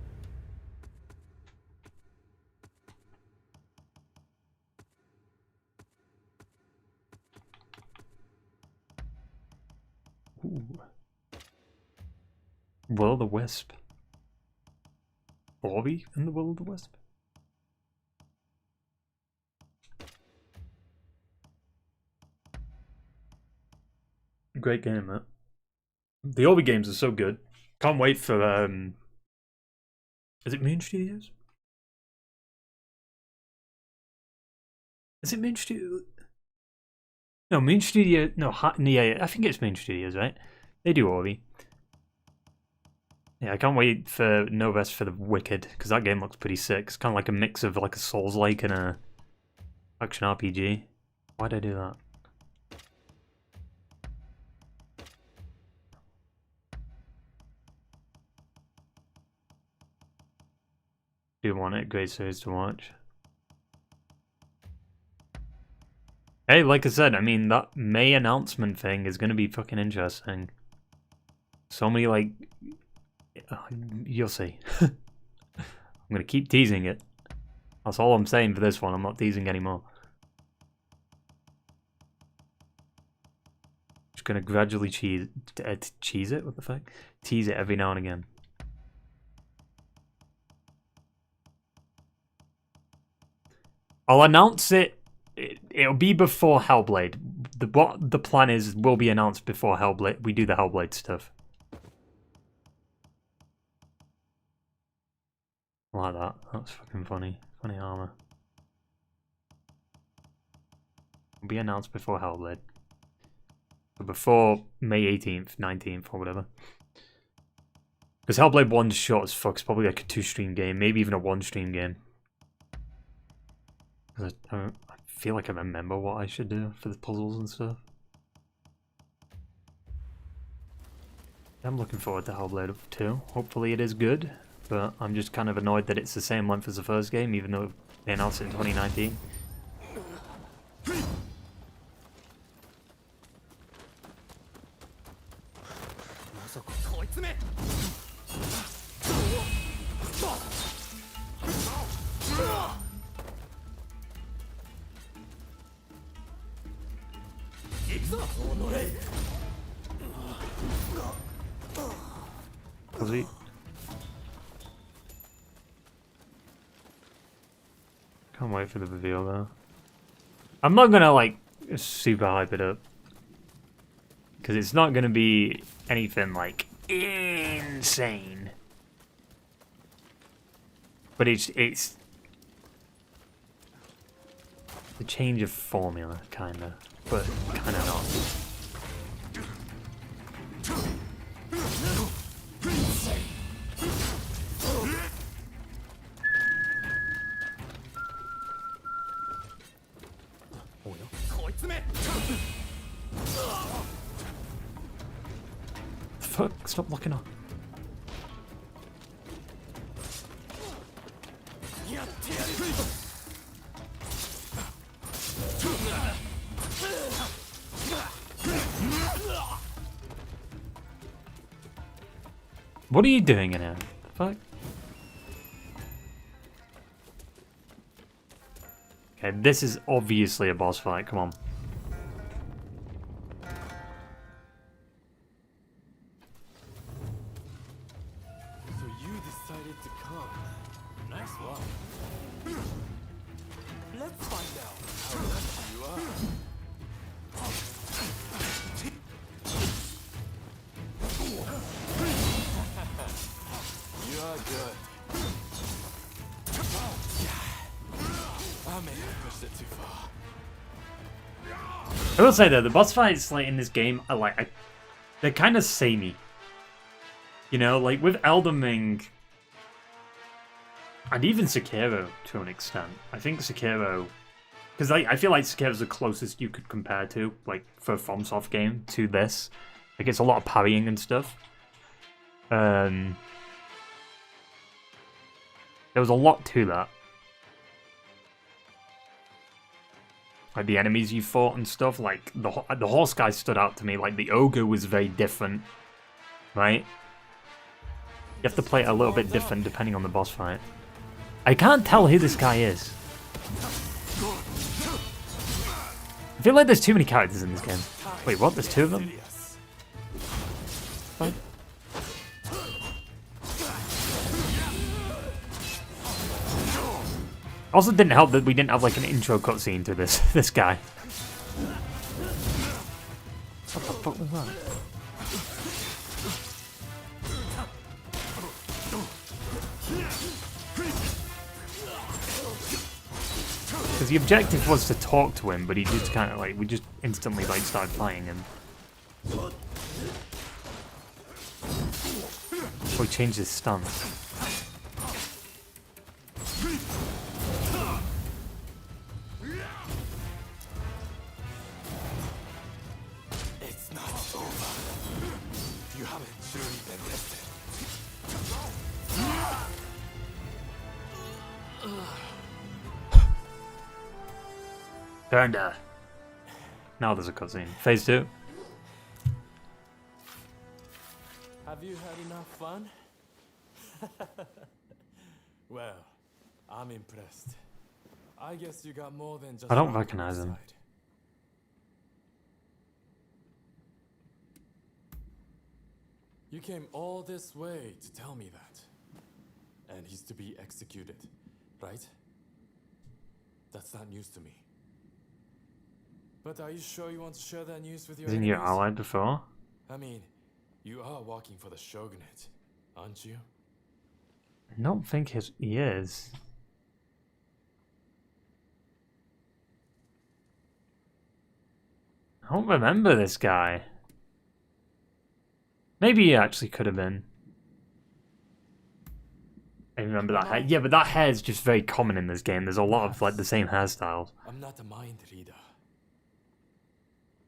Ooh. Will o' the Wisp. Bobby and the Will o' the Wisp? Great game, that. The Orby games are so good. Can't wait for, is it Moon Studios? Is it Moon Studio? No, Moon Studio, no, yeah, I think it's Moon Studios, right? They do Orby. Yeah, I can't wait for no rest for the Wicked, because that game looks pretty sick. It's kind of like a mix of like a Souls-like and a action RPG. Why'd I do that? Do want it, great series to watch. Hey, like I said, I mean, that May announcement thing is going to be fucking interesting. So many, like, you'll see. I'm going to keep teasing it. That's all I'm saying for this one. I'm not teasing anymore. Just going to gradually cheese it? What the fuck? Tease it every now and again. I'll announce it. It'll be before Hellblade. What the plan is will be announced before Hellblade. We do the Hellblade stuff. I like that. That's fucking funny. Funny armor. It'll be announced before Hellblade. But before May 18th, 19th, or whatever. Because Hellblade 1's short as fuck. It's probably like a 2-stream game. Maybe even a 1-stream game. I feel like I remember what I should do for the puzzles and stuff. I'm looking forward to Hellblade 2. Hopefully it is good, but I'm just kind of annoyed that it's the same length as the first game, even though they announced it in 2019. Was he? Can't wait for the reveal though. I'm not gonna like super hype it up because it's not gonna be anything like insane. But it's the change of formula, kinda, but kinda not. Fuck, stop looking up. What are you doing in here? Fuck. Okay, this is obviously a boss fight, come on. So you decided to come. Nice one. Let's find out how lucky you are. You are good. I may have pushed it too far. I will say though, the boss fights like in this game are they're kind of samey. You know, like with Elden Ring and even Sekiro to an extent. I think Sekiro, because I feel like Sekiro's the closest you could compare to, like for a FromSoft game, to this. Like it's a lot of parrying and stuff. There was a lot to that. Like the enemies you fought and stuff, like the horse guy stood out to me. Like the ogre was very different, right? You have to play it a little bit different depending on the boss fight. I can't tell who this guy is. I feel like there's too many characters in this game. Wait, what? There's 2 of them? What? Also didn't help that we didn't have like an intro cutscene to this guy. What the fuck was that? Because the objective was to talk to him, but he just kind of like, we just instantly like started fighting him. So he changed his stance. It's not over. You haven't truly been tested. Turned. Now there's a cutscene. Phase 2. Have you had enough fun? Well, I'm impressed. I guess you got more than just. I don't recognize him. You came all this way to tell me that. And he's to be executed, right? That's not news to me. But are you sure you want to share that news with your Isn't you enemies? allied before? I mean, you are working for the Shogunate, aren't you? I don't think he is. I don't remember this guy. Maybe he actually could have been. I remember that hair. Yeah, but that hair is just very common in this game. There's a lot of like the same hairstyles. I'm not a mind reader.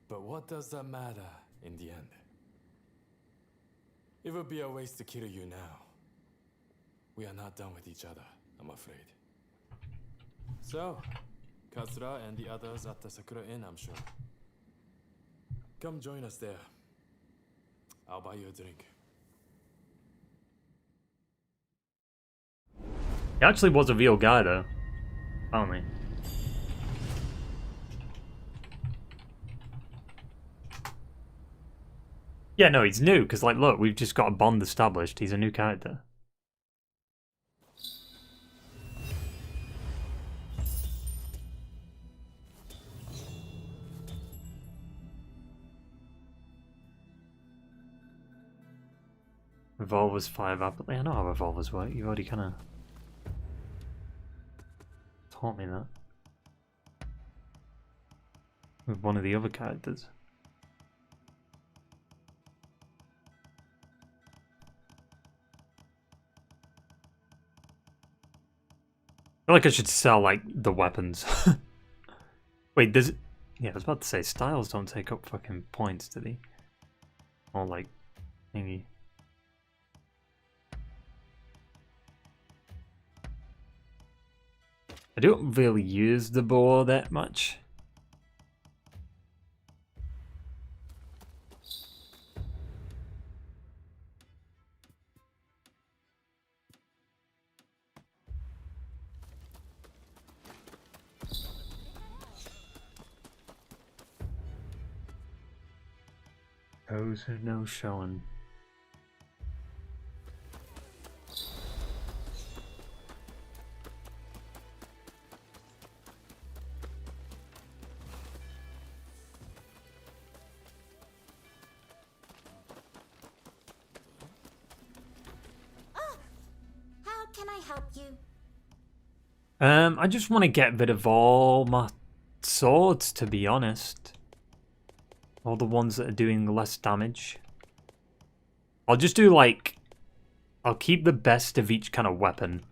But what does that matter in the end? It would be a waste to kill you now. We are not done with each other, I'm afraid. So, Katsura and the others at the Sakura Inn, I'm sure. Come join us there. I'll buy you a drink. He actually was a real guy though. Apparently. Yeah, no, he's new, because, like, look, we've just got a bond established. He's a new character. Revolvers fire rapidly. I know how revolvers work. You already kind of taught me that. With one of the other characters. I feel like I should sell, like, the weapons. Wait, does it... Yeah, I was about to say, styles don't take up fucking points, do they? Or, like, thingy. I don't really use the bow that much. Those are no showing. How can I help you? I just want to get rid of all my swords, to be honest. All the ones that are doing less damage. I'll just do like... I'll keep the best of each kind of weapon.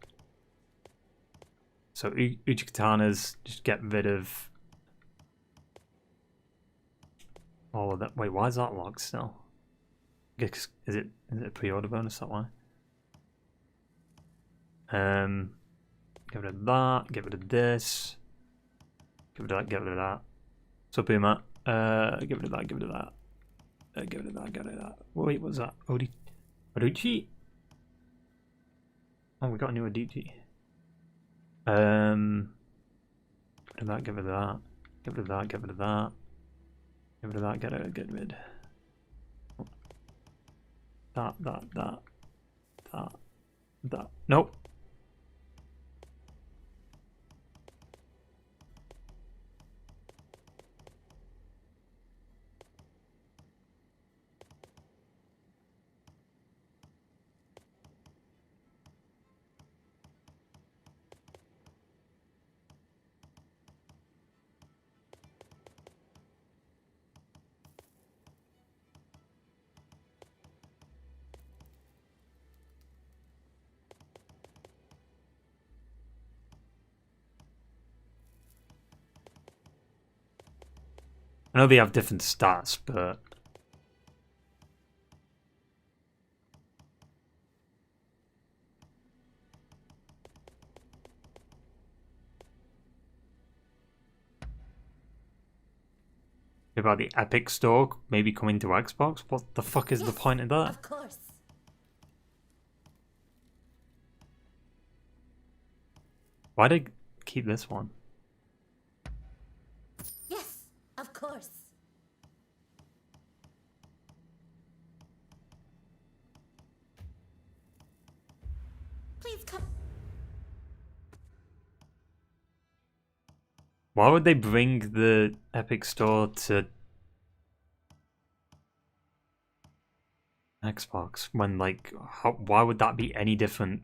So Uchikatanas, just get rid of... all of that. Wait, why is that locked still? Is it a pre-order bonus, that why? Get rid of that. Get rid of this. Get rid of that. Get rid of that. What's up here, Matt? Get rid of that. Get rid of that. Get rid of that. Get rid of that. Wait, what's that? Oruchi? Oh, we got a new Adichie. Get rid of that. Get rid of that. Get rid of that. Get rid of that. Get rid of that. Get rid. That. Nope. I know they have different stats, but about the Epic Store maybe coming to Xbox? What the fuck is the point of that? Of course. Why'd they keep this one? Yes, of course. Please come. Why would they bring the Epic Store to Xbox when, like, why would that be any different?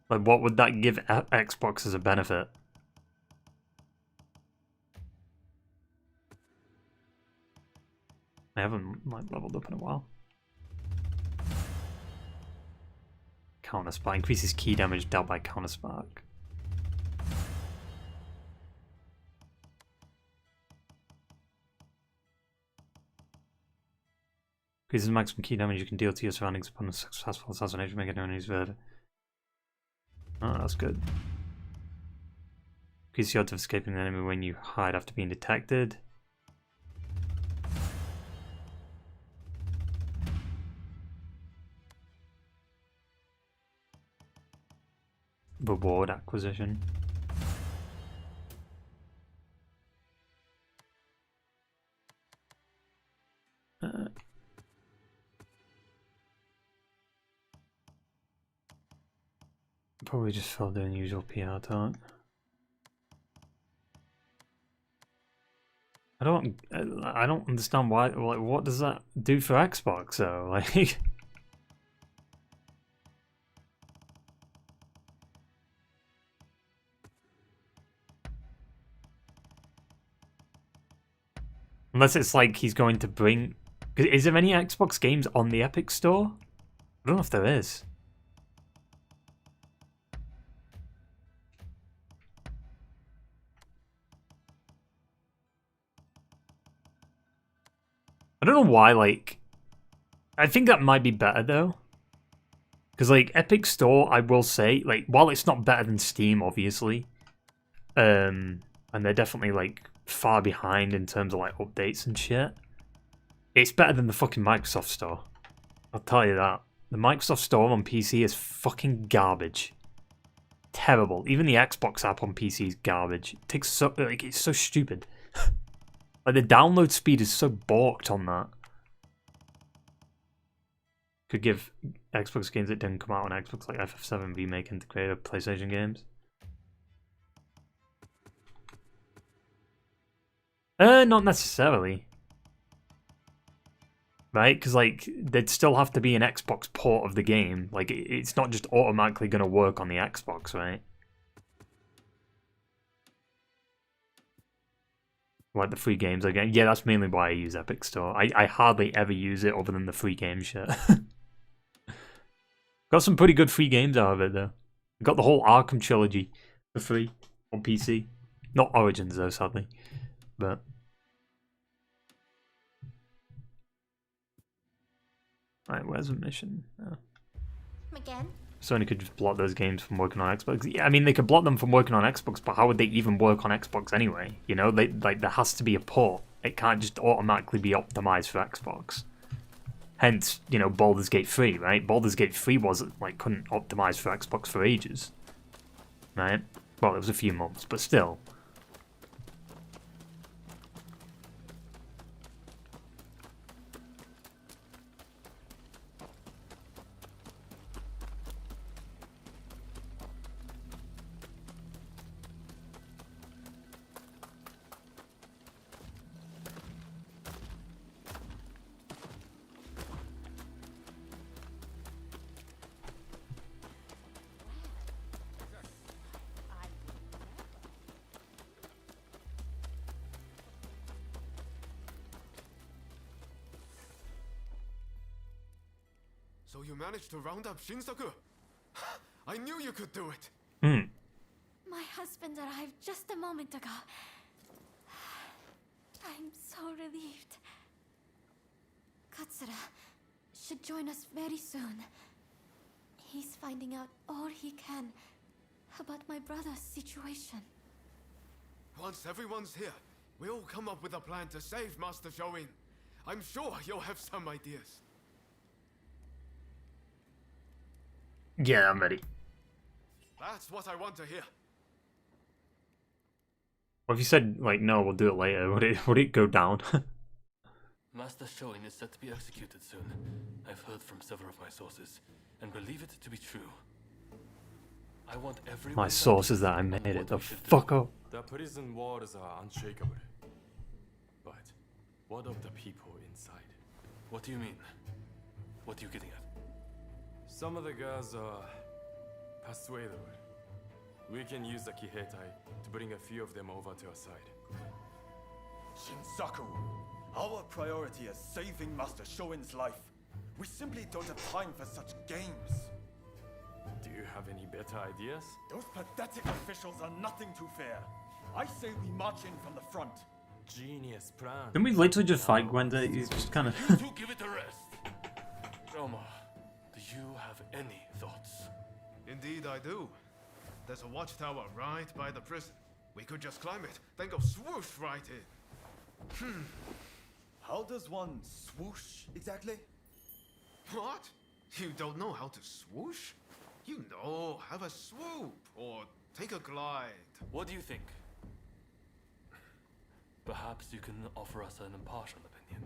Like, what would that give Xbox as a benefit? I haven't, like, leveled up in a while. Counter Spark increases key damage dealt by Counter Spark. Increases the maximum key damage you can deal to your surroundings upon a successful assassination, making enemies verdict. Oh, that's good. Increases the odds of escaping the enemy when you hide after being detected. Reward acquisition. Probably just filled the unusual PR talk. I don't understand why. Like, what does that do for Xbox though? Like, unless it's like he's going to bring. Is there any Xbox games on the Epic Store? I don't know if there is. I don't know why, like, I think that might be better though. Because, like, Epic Store, I will say, like, while it's not better than Steam, obviously, and they're definitely, like, far behind in terms of, like, updates and shit, it's better than the fucking Microsoft Store. I'll tell you that. The Microsoft Store on PC is fucking garbage. Terrible. Even the Xbox app on PC is garbage. It takes so, like, it's so stupid. Like, the download speed is so balked on that. Could give Xbox games that didn't come out on Xbox, like FF7 remake, integrated PlayStation games. Not necessarily. Right? Because, like, there'd still have to be an Xbox port of the game. Like, it's not just automatically going to work on the Xbox, right? Like the free games again. Yeah, that's mainly why I use Epic Store. I hardly ever use it other than the free game shit. Got some pretty good free games out of it though. Got the whole Arkham trilogy for free on PC. Not Origins though, sadly. But right, where's the mission? Oh. Again? Sony could just block those games from working on Xbox. Yeah, I mean, they could block them from working on Xbox, but how would they even work on Xbox anyway? You know, there has to be a port. It can't just automatically be optimized for Xbox. Hence, you know, Baldur's Gate 3, right? Baldur's Gate 3 wasn't, like, couldn't optimize for Xbox for ages. Right? Well, it was a few months, but still. So you managed to round up Shinsaku? I knew you could do it! My husband arrived just a moment ago. I'm so relieved. Katsura should join us very soon. He's finding out all he can about my brother's situation. Once everyone's here, we'll come up with a plan to save Master Shoin. I'm sure you'll have some ideas. Yeah, I'm ready. That's what I want to hear. Well, if you said, like, no, we'll do it later, would it go down? Master Shoin is set to be executed soon. I've heard from several of my sources, and believe it to be true. I want everyone. My sources that I made it the fuck up. The prison walls are unshakable. But what of the people inside? What do you mean? What are you getting at? Some of the girls are persuadable. We can use the Kihetai to bring a few of them over to our side. Shinsaku, our priority is saving Master Shoin's life. We simply don't have time for such games. Do you have any better ideas? Those pathetic officials are nothing to fear. I say we march in from the front. Genius plan. Didn't we literally just fight Gwenda? He's just kind of... To give it a rest. Roma, do you have any thoughts? Indeed I do. There's a watchtower right by the prison. We could just climb it, then go swoosh right in. How does one swoosh exactly? What? You don't know how to swoosh? You know, have a swoop or take a glide. What do you think? Perhaps you can offer us an impartial opinion.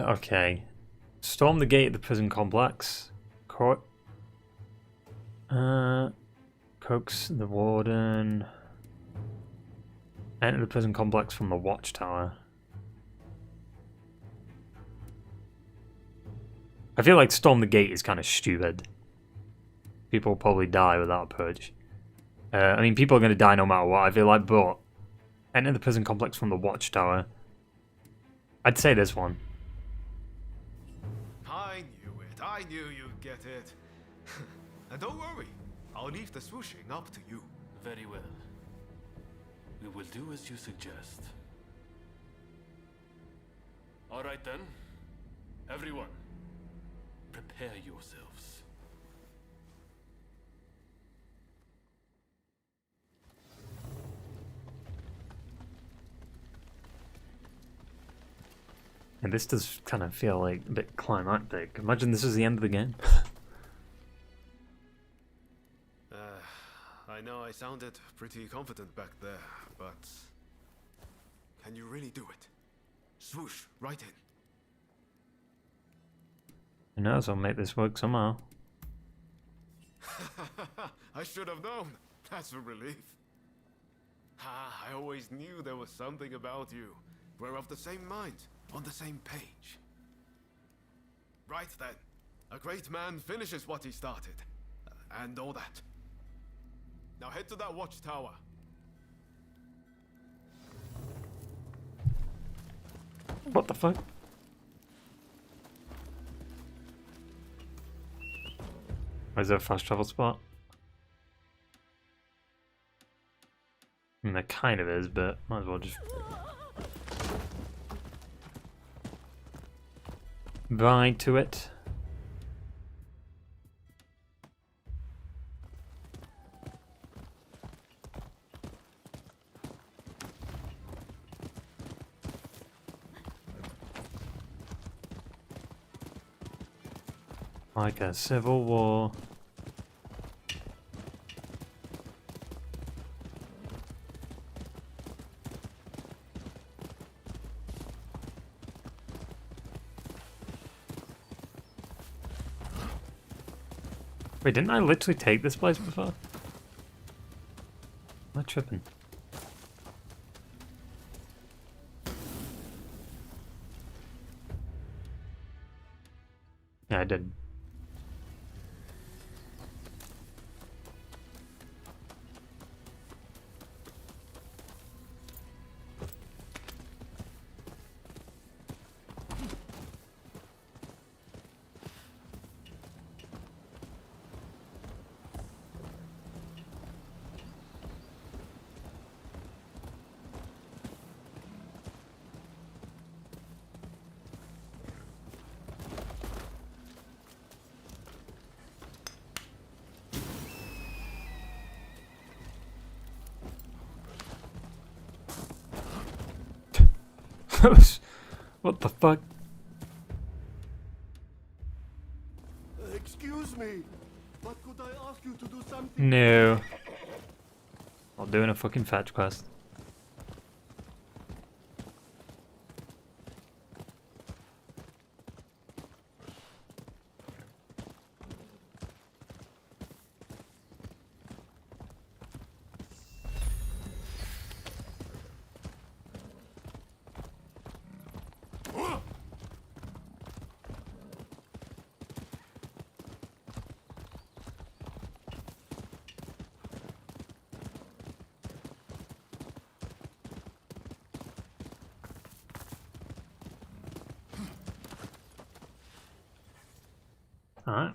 Okay. Storm the gate at the prison complex. Coax the warden. Enter the prison complex from the watchtower. I feel like storm the gate is kind of stupid. People will probably die with that approach. I mean, people are going to die no matter what, I feel like, but enter the prison complex from the watchtower. I'd say this one. I knew you'd get it. And don't worry, I'll leave the swooshing up to you. Very well. We will do as you suggest. All right then. Everyone, prepare yourselves. And this does kind of feel like a bit climactic. Imagine this is the end of the game. I know I sounded pretty confident back there, but... Can you really do it? Swoosh, right in. Who knows, I'll make this work somehow. I should have known. That's a relief. I always knew there was something about you. We're of the same mind, on the same page. Right then. A great man finishes what he started. And all that. Now head to that watchtower. What the fuck? Is there a fast travel spot? I mean, there kind of is, but might as well just... Right to it. Like a civil war. Wait, didn't I literally take this place before? Am I tripping? Yeah, I did. What the fuck? Excuse me, but could I ask you to do something? No. Not doing a fucking fetch quest. Alright.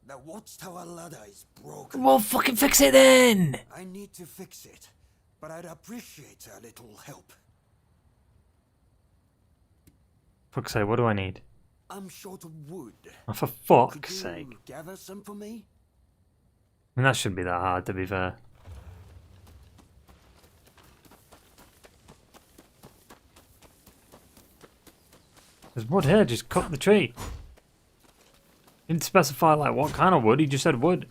The watchtower ladder is broken. Well, fucking fix it then! I need to fix it, but I'd appreciate a little help. Fuck's sake, what do I need? I'm short of wood. Oh, for Could fuck's you sake. gather some for me? I mean, that shouldn't be that hard, to be fair. There's wood here, just cut the tree. He didn't specify, like, what kind of wood, he just said wood.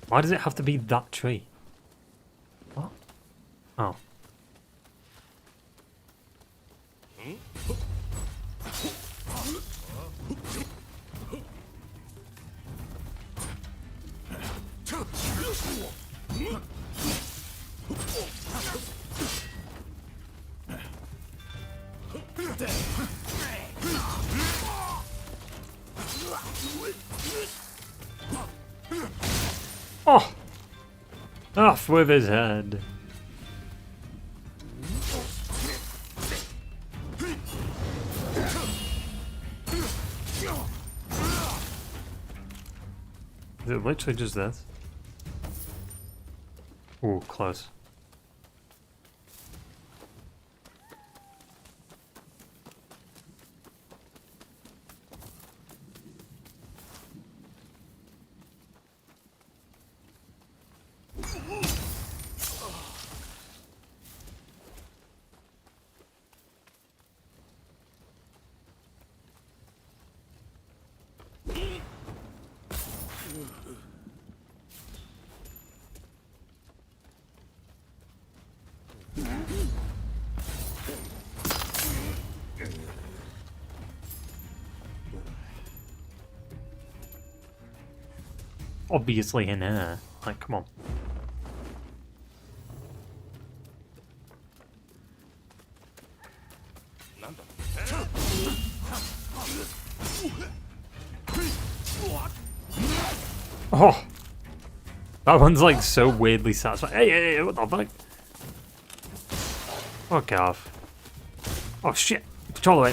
Why does it have to be that tree? What? Oh. Oh! Off with his head. Is it literally just this? Ooh, close. Obviously in air. Like, come on. Oh! That one's like so weirdly satisfying. Hey, hey, hey, what the fuck? Fuck off. Oh shit! Control away.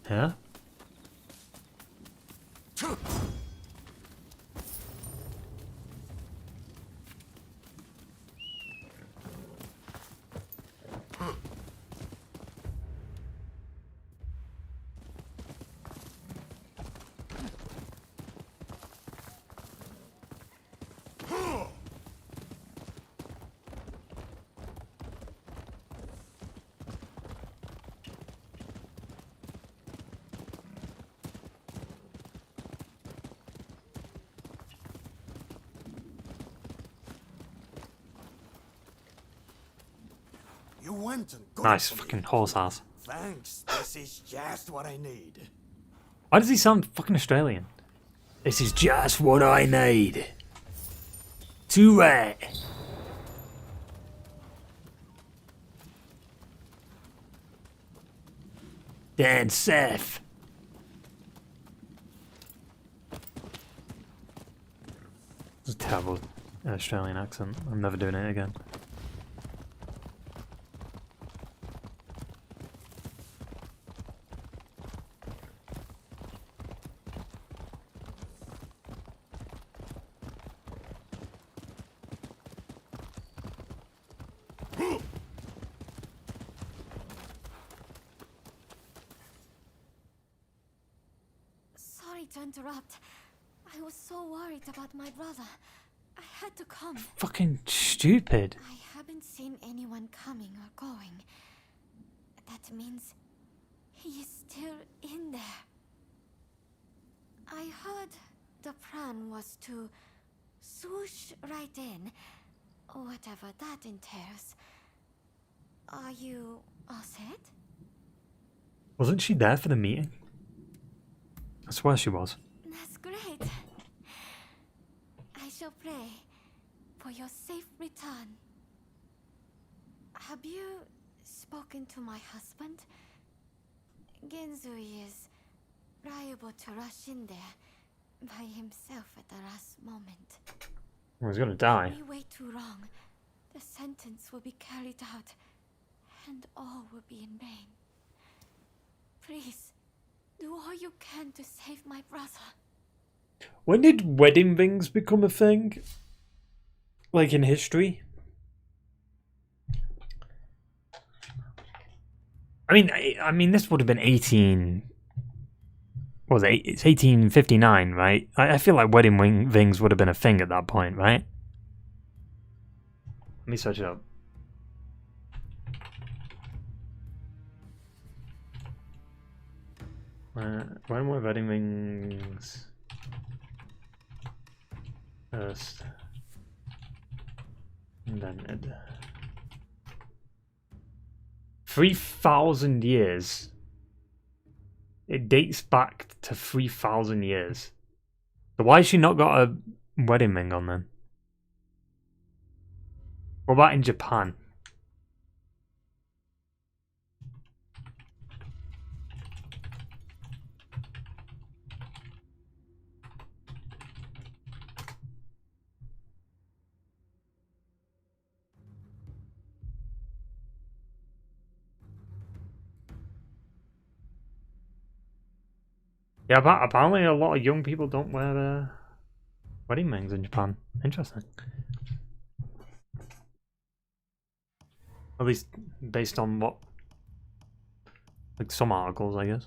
Yeah? You went and got Nice it for me. fucking horse ass. Thanks. This is just what I need. Why does he sound fucking Australian? This is just what I need. Too right. Dan Seth. It's a terrible Australian accent. I'm never doing it again. Sorry to interrupt. I was so worried about my brother. I had to come. Fucking stupid. I haven't seen anyone coming or going. That means he is still in there. I heard the plan was to swoosh right in, whatever that entails. Are you all set? Wasn't she there for the meeting? I swear she was. That's great. I shall pray for your safe return. Have you spoken to my husband? Genzui is liable to rush in there by himself at the last moment. Well, he's gonna die. If we wait too long, the sentence will be carried out, and all will be in vain. Please, do all you can to save my brother. When did wedding rings become a thing? Like in history? I mean, this would have been 18. What was it? It's 1859, right? I feel like wedding rings would have been a thing at that point, right? Let me search it up. When were wedding rings first invented? 3,000 years. It dates back to 3,000 years. So why has she not got a wedding ring on then? What about in Japan? Yeah, apparently a lot of young people don't wear wedding rings in Japan. Interesting. At least based on what, like some articles, I guess.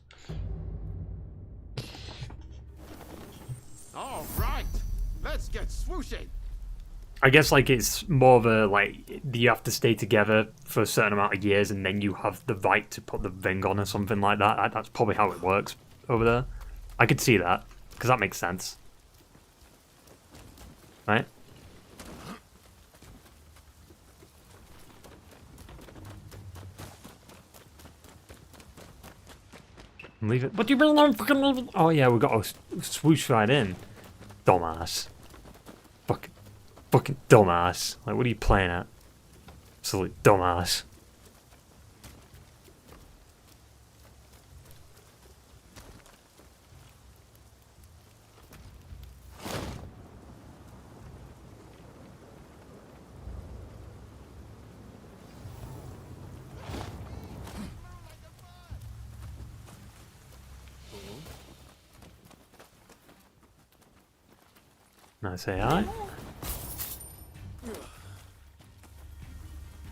All right, let's get swooshing. I guess like it's more of a like you have to stay together for a certain amount of years and then you have the right to put the ring on or something like that. That's probably how it works over there. I could see that because that makes sense, right? Leave it. What do you mean I'm fucking leaving? Oh yeah, we got to swoosh right in. Dumbass. Fucking dumbass. Like, what are you playing at? Absolute dumbass. Nice AI.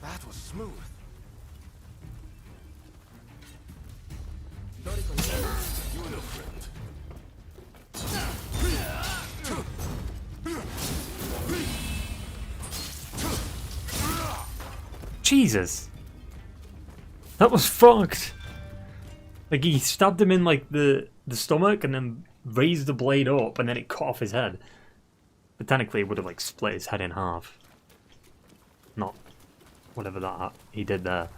That was smooth. Jesus. That was fucked. Like he stabbed him in like the stomach and then raised the blade up and then it cut off his head. But technically it would have like split his head in half. Not whatever that he did there.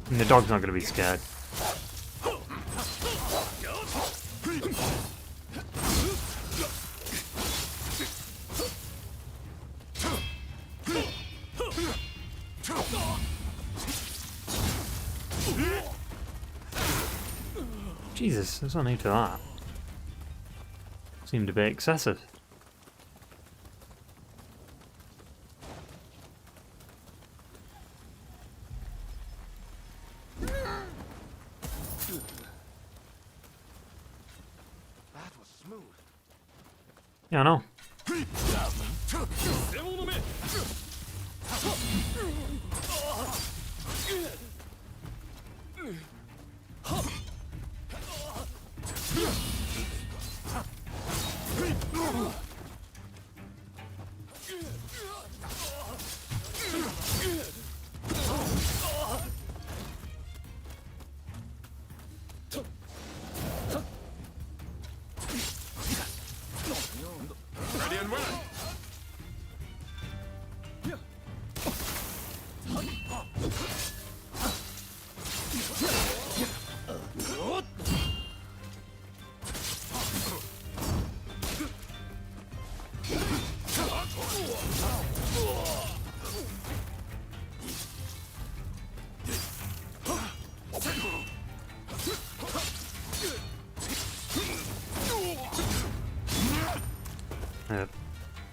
And the dog's not going to be scared. Jesus, there's no need for that. Seemed a bit excessive. Yeah, I know.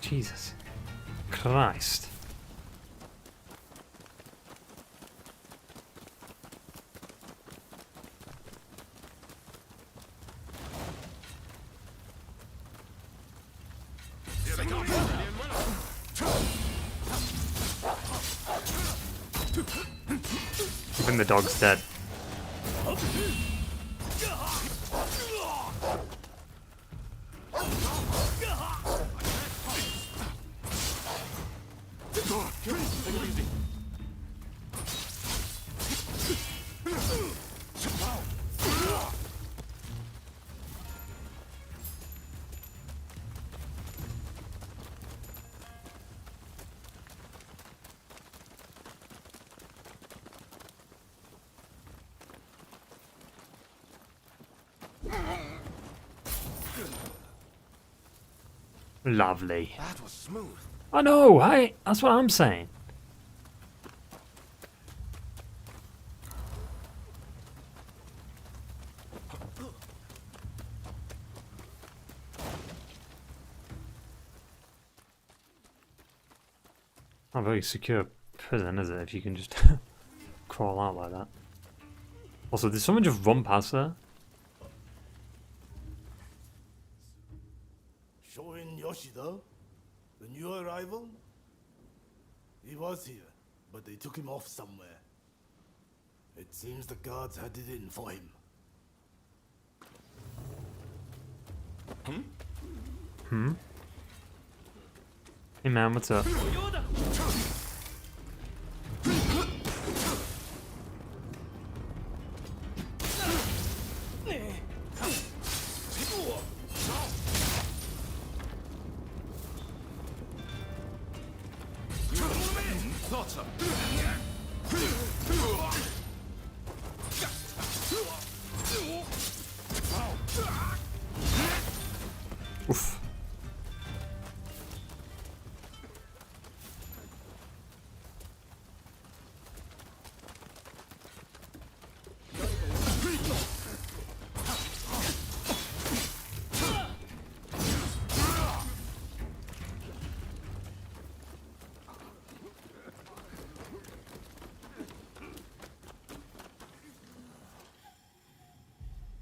Jesus Christ. Even the dog's dead. Lovely. That was smooth. I know, hey, that's what I'm saying. Not very secure prison, is it? If you can just crawl out like that. Also, did someone just run past there? Shoin Yoshida, the new arrival? He was here, but they took him off somewhere. It seems the guards had it in for him. Hey man, what's up? Oof.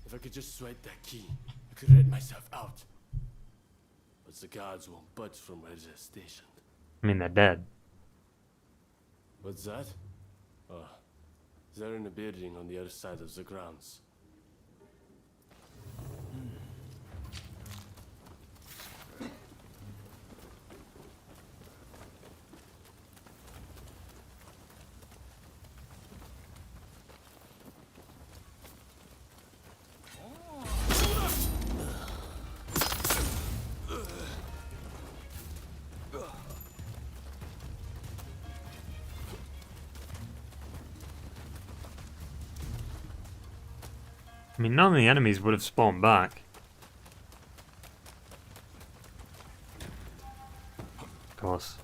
If I could just swipe that key, I could let myself out. But the guards won't budge from where they're stationed. I mean, they're dead. What's that? Oh, they're in a building on the other side of the grounds. I mean, none of the enemies would have spawned back. Of course.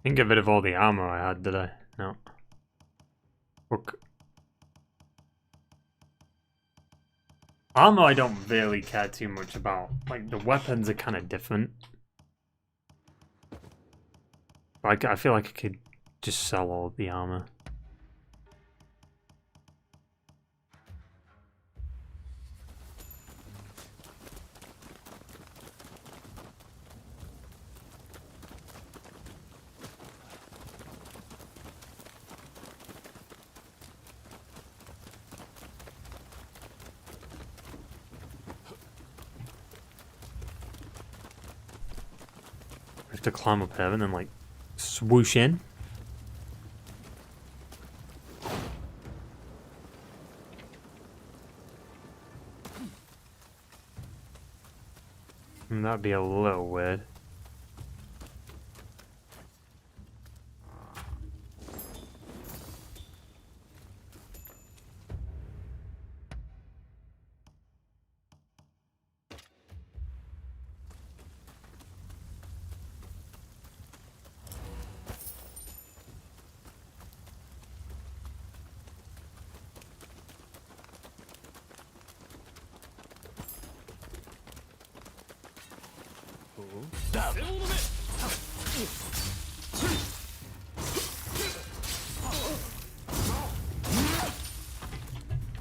Didn't get rid of all the armor I had, did I? No. Look. Armor I don't really care too much about. Like, the weapons are kind of different. Like, I feel like I could just sell all of the armor. To climb up here and then like swoosh in. And that'd be a little weird.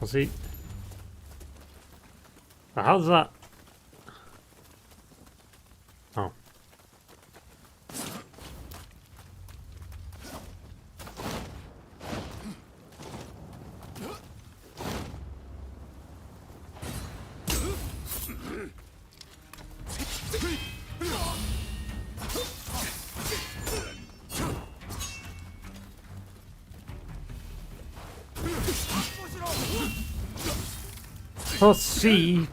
We'll see. Now how's that? Oh. Let's see.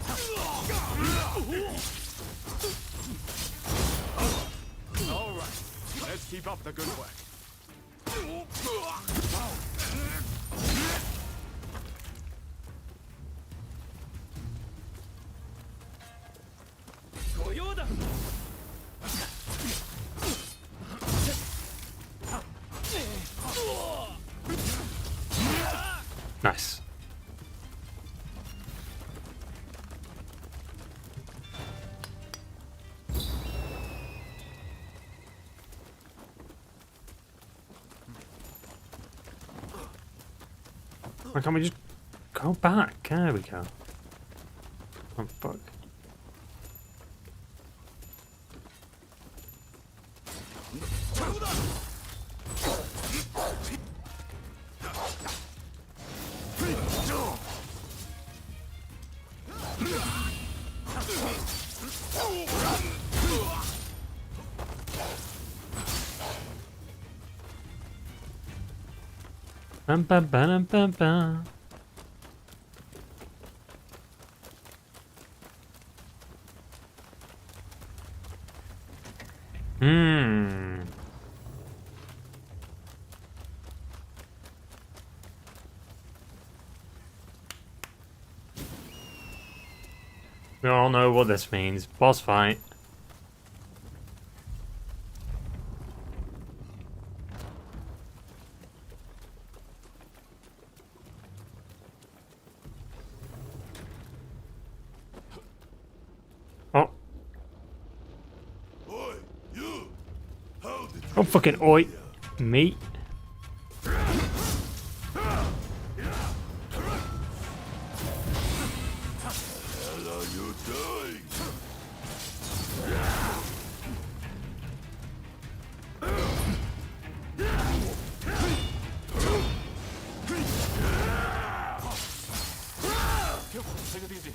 All right, let's keep up the good work. Nice. Why can't we just go back? There we go. Oh, fuck. Bum, bum, bum, bum, bum. We all know what this means. Boss fight. Oh. Oi, you! How did you Oh, fucking oi. Me. hell are you doing? Take it easy.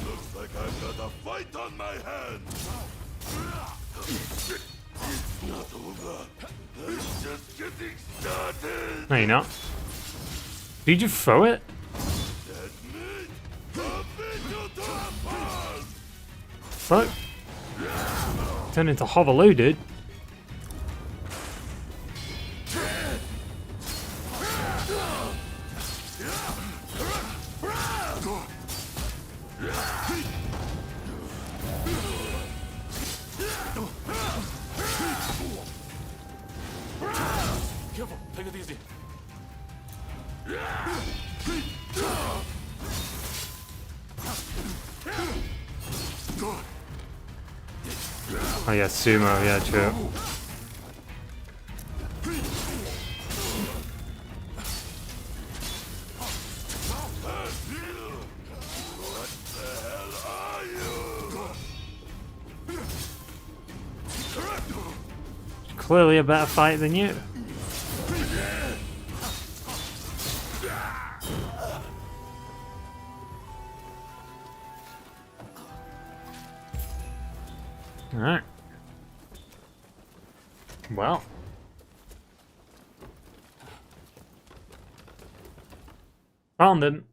Looks like I've got a fight on my hands. It's not over. It's just getting started. No, you're not. Did you throw it? That meat, I'll beat you to a pulp. Fuck. Turned into Hovaloo, dude. Careful, take it easy. Oh yeah, sumo, yeah, true. What the hell are you? Clearly a better fight than you. Alright. Well. Found him.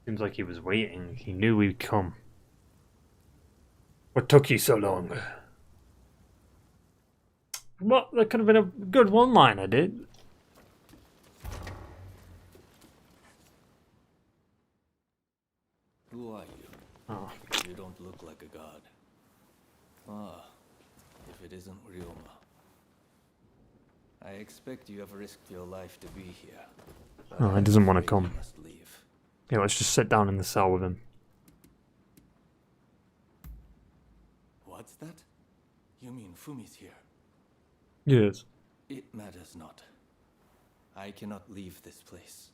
Seems like he was waiting. He knew we'd come. What took you so long? What? That could have been a good one-liner, dude. Who are you? Oh. You don't look like a god. Ah, if it isn't Ryoma. I expect you have risked your life to be here. Oh, he doesn't want to come. You must leave. Yeah, let's just sit down in the cell with him. What's that? You mean Fumi's here? Yes. It matters not. I cannot leave this place.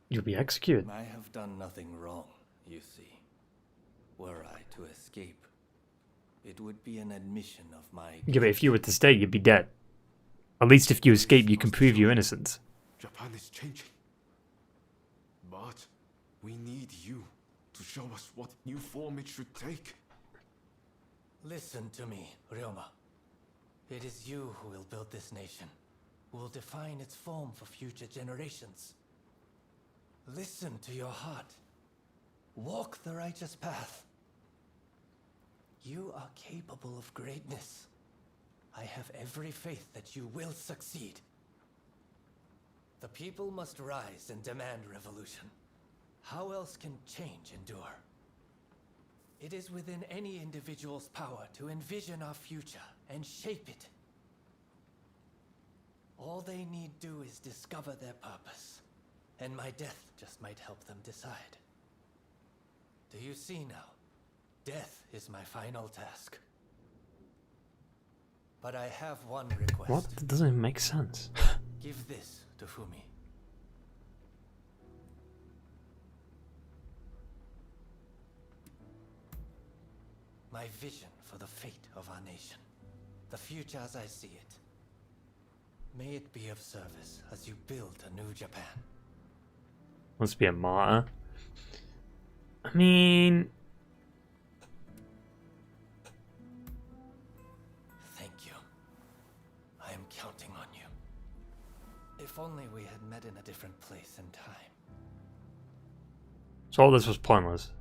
You'll be executed. I have done nothing wrong, you see. Were I to escape, it would be an admission of my guilt. Yeah, but if you were to stay, you'd be dead. At least if you escape, you can prove your innocence. Japan is changing. But we need you to show us what new form it should take. Listen to me, Ryoma. It is you who will build this nation, who will define its form for future generations. Listen to your heart. Walk the righteous path. You are capable of greatness. I have every faith that you will succeed. The people must rise and demand revolution. How else can change endure? It is within any individual's power to envision our future and shape it. All they need do is discover their purpose, and my death just might help them decide. Do you see now? Death is my final task. But I have one request. What? That doesn't even make sense. Give this to Fumi. My vision for the fate of our nation. The future as I see it. May it be of service as you build a new Japan. Must be a martyr. I mean... Thank you. I am counting on you. If only we had met in a different place and time. So all this was pointless.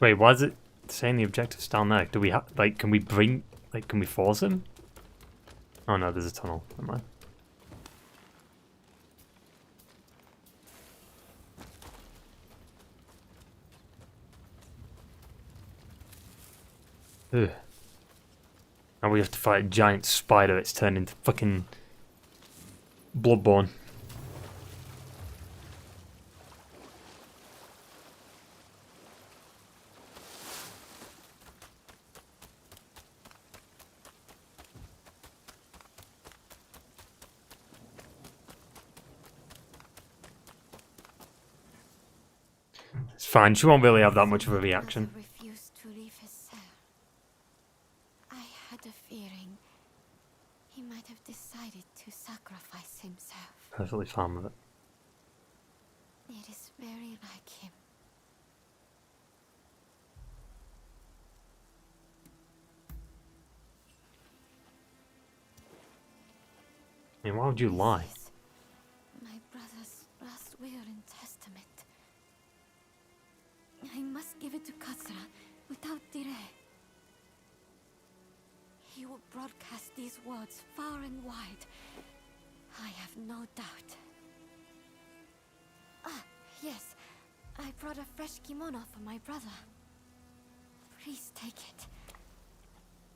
Wait, why is it saying the objective's down there? Do we have, like, can we bring, like, can we force him? Oh no, there's a tunnel. Never mind. Ugh. Now we have to fight a giant spider that's turned into fucking Bloodborne. It's fine, she won't really have that much of a reaction. Refused to leave his cell. I had a feeling he might have decided to sacrifice himself. Perfectly fine with it. It is very like him. I mean, why would you lie? My brother's last will and testament. I must give it to Katsura without delay. He will broadcast these words far and wide. I have no doubt. Ah, yes. I brought a fresh kimono for my brother. Please take it.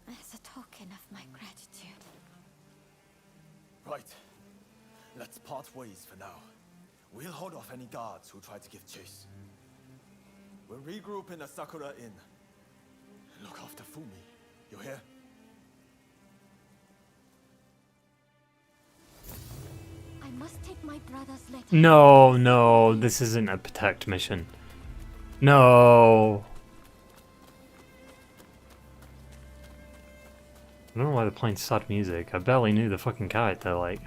As a token of my gratitude. Right. Let's part ways for now. We'll hold off any guards who try to give chase. We'll regroup in the Sakura Inn. Look after Fumi. You hear? I must take my brother's letter. No, no, this isn't a protect mission. No. I don't know why they're playing sad music. I barely knew the fucking character, like.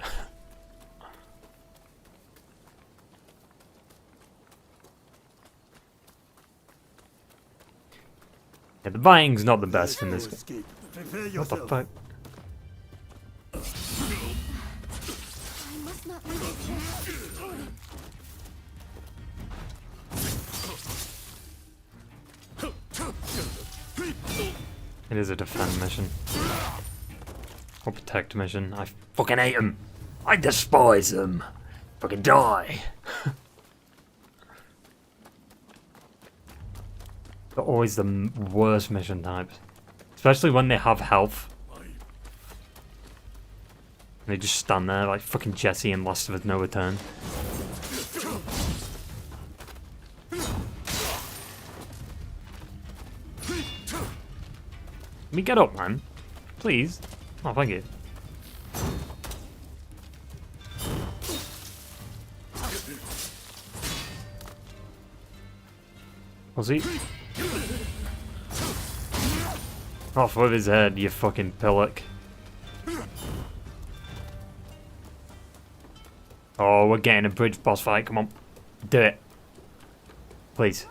Yeah, the biting's not the best in this game. What the fuck? I must not leave it there. It is a defend mission. Or protect mission. I fucking hate him. I despise him. Fucking die. They're always the worst mission types. Especially when they have health. And they just stand there like fucking Jesse in Last of Us No Return. Let me get up, man. Please. Oh, thank you. Was he? Off with his head, you fucking pillock. Oh, we're getting a bridge boss fight. Come on. Do it. Please.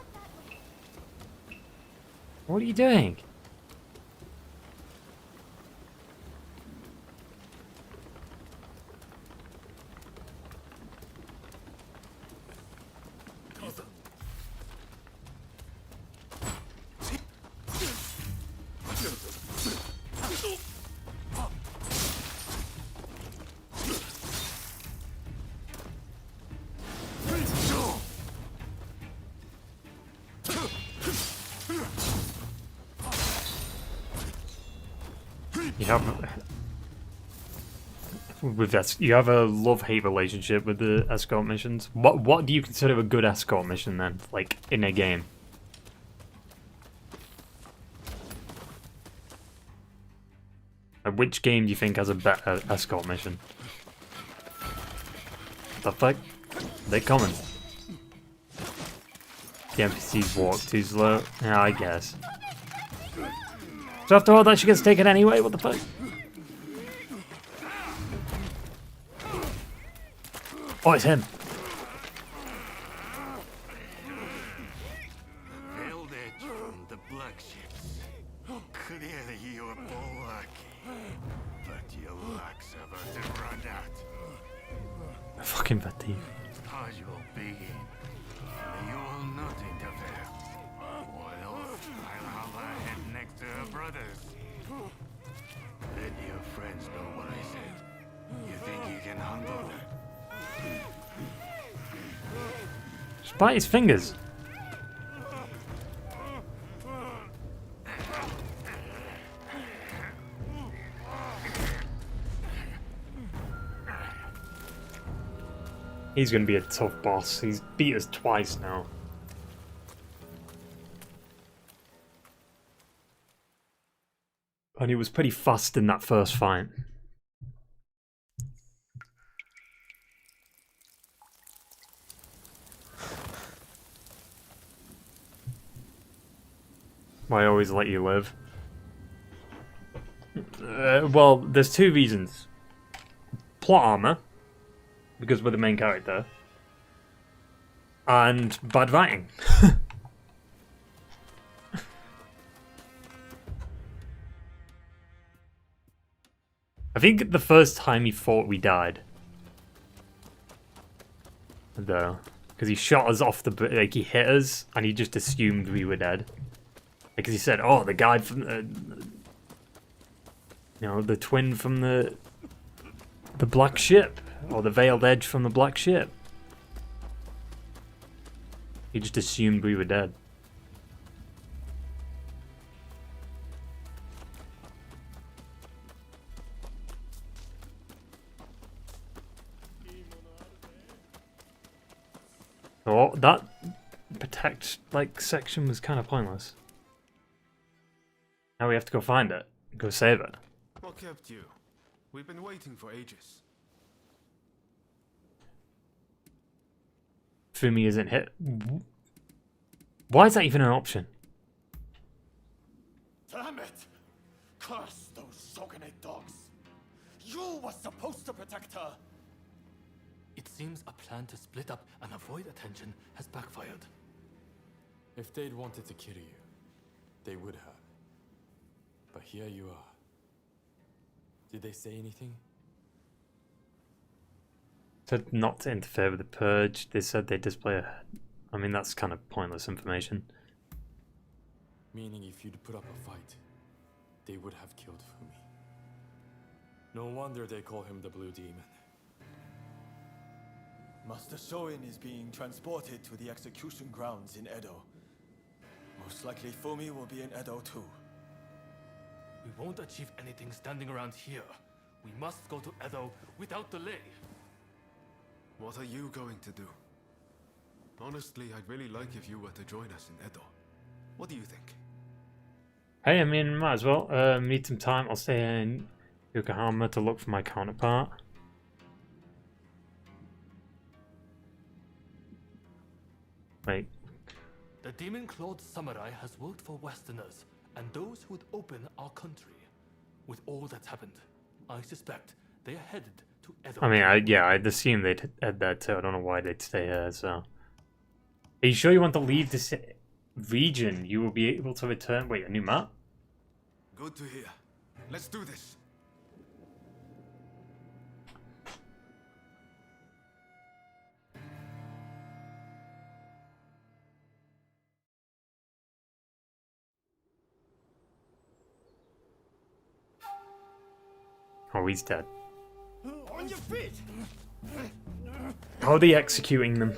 What are you doing? You have with this, you have a love-hate relationship with the escort missions. What do you consider a good escort mission then? Like in a game? Which game do you think has a better escort mission? The fuck? They coming. The NPCs walk too slow. Yeah, I guess. So after all that, she gets taken anyway. What the fuck? Oh, it's him. Hailed edge from the black ships. Clearly you're bulwark, but your luck's about to run out. Fucking Fatih. As you'll begin, you will not interfere. Or else I'll have her head next to her brothers. Let your friends know what I said. You think you can handle that? Just bite his fingers. He's gonna be a tough boss. He's beat us twice now. And he was pretty fast in that first fight. I always let you live. Well, there's two reasons. Plot armor, because we're the main character, and bad writing. I think the first time he fought, we died. Though, because he shot us off the, like he hit us, and he just assumed we were dead. Because he said, "Oh, the guy from the, you know, the twin from the black ship, or the veiled edge from the black ship." He just assumed we were dead. Oh, that protect like section was kind of pointless. Now we have to go find it. Go save it. What kept you? We've been waiting for ages. Fumi isn't hit. Why is that even an option? Damn it! Curse those shogunate dogs! You were supposed to protect her! It seems a plan to split up and avoid attention has backfired. If they'd wanted to kill you, they would have. But here you are. Did they say anything? Said not to interfere with the purge. They said they display a... I mean, that's kind of pointless information. Meaning if you'd put up a fight, they would have killed Fumi. No wonder they call him the Blue Demon. Master Shoin is being transported to the execution grounds in Edo. Most likely Fumi will be in Edo too. We won't achieve anything standing around here. We must go to Edo without delay. What are you going to do? Honestly, I'd really like if you were to join us in Edo. What do you think? Hey, I mean, might as well. Need some time. I'll stay in Yokohama to look for my counterpart. Wait. The demon-clawed samurai has worked for Westerners and those who would open our country. With all that's happened, I suspect they are headed to Edo. I mean, I'd assume they'd head there too. I don't know why they'd stay here, so... Are you sure you want to leave this region? You will be able to return... Wait, a new map? Good to hear. Let's do this. Oh, he's dead. On your feet! How are they executing them?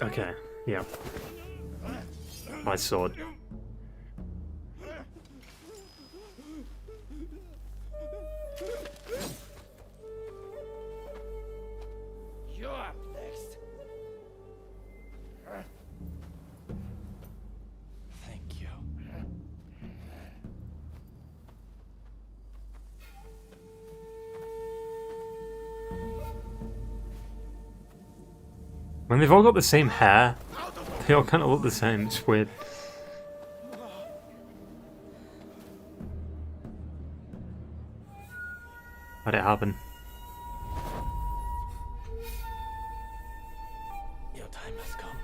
Okay, yeah. My sword. When they've all got the same hair, they all kind of look the same. It's weird. How'd it happen? Your time has come.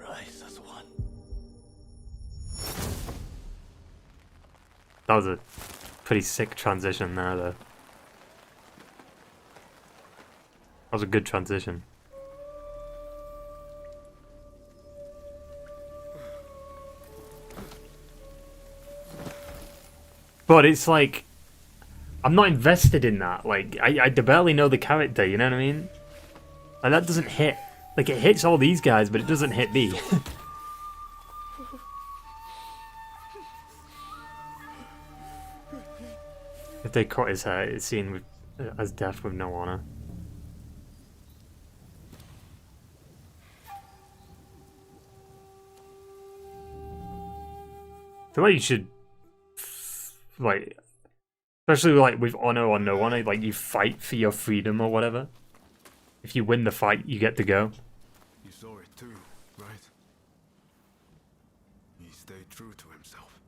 Rise as one. That was a pretty sick transition there, though. That was a good transition. But it's like, I'm not invested in that. Like, I barely know the character, you know what I mean? Like, that doesn't hit. Like, it hits all these guys, but it doesn't hit me. If they cut his hair, it's seen with, as death with no honor. I feel like you should, like, especially like with honor or no honor, like you fight for your freedom or whatever. If you win the fight, you get to go. You saw it too, right? He stayed true to himself.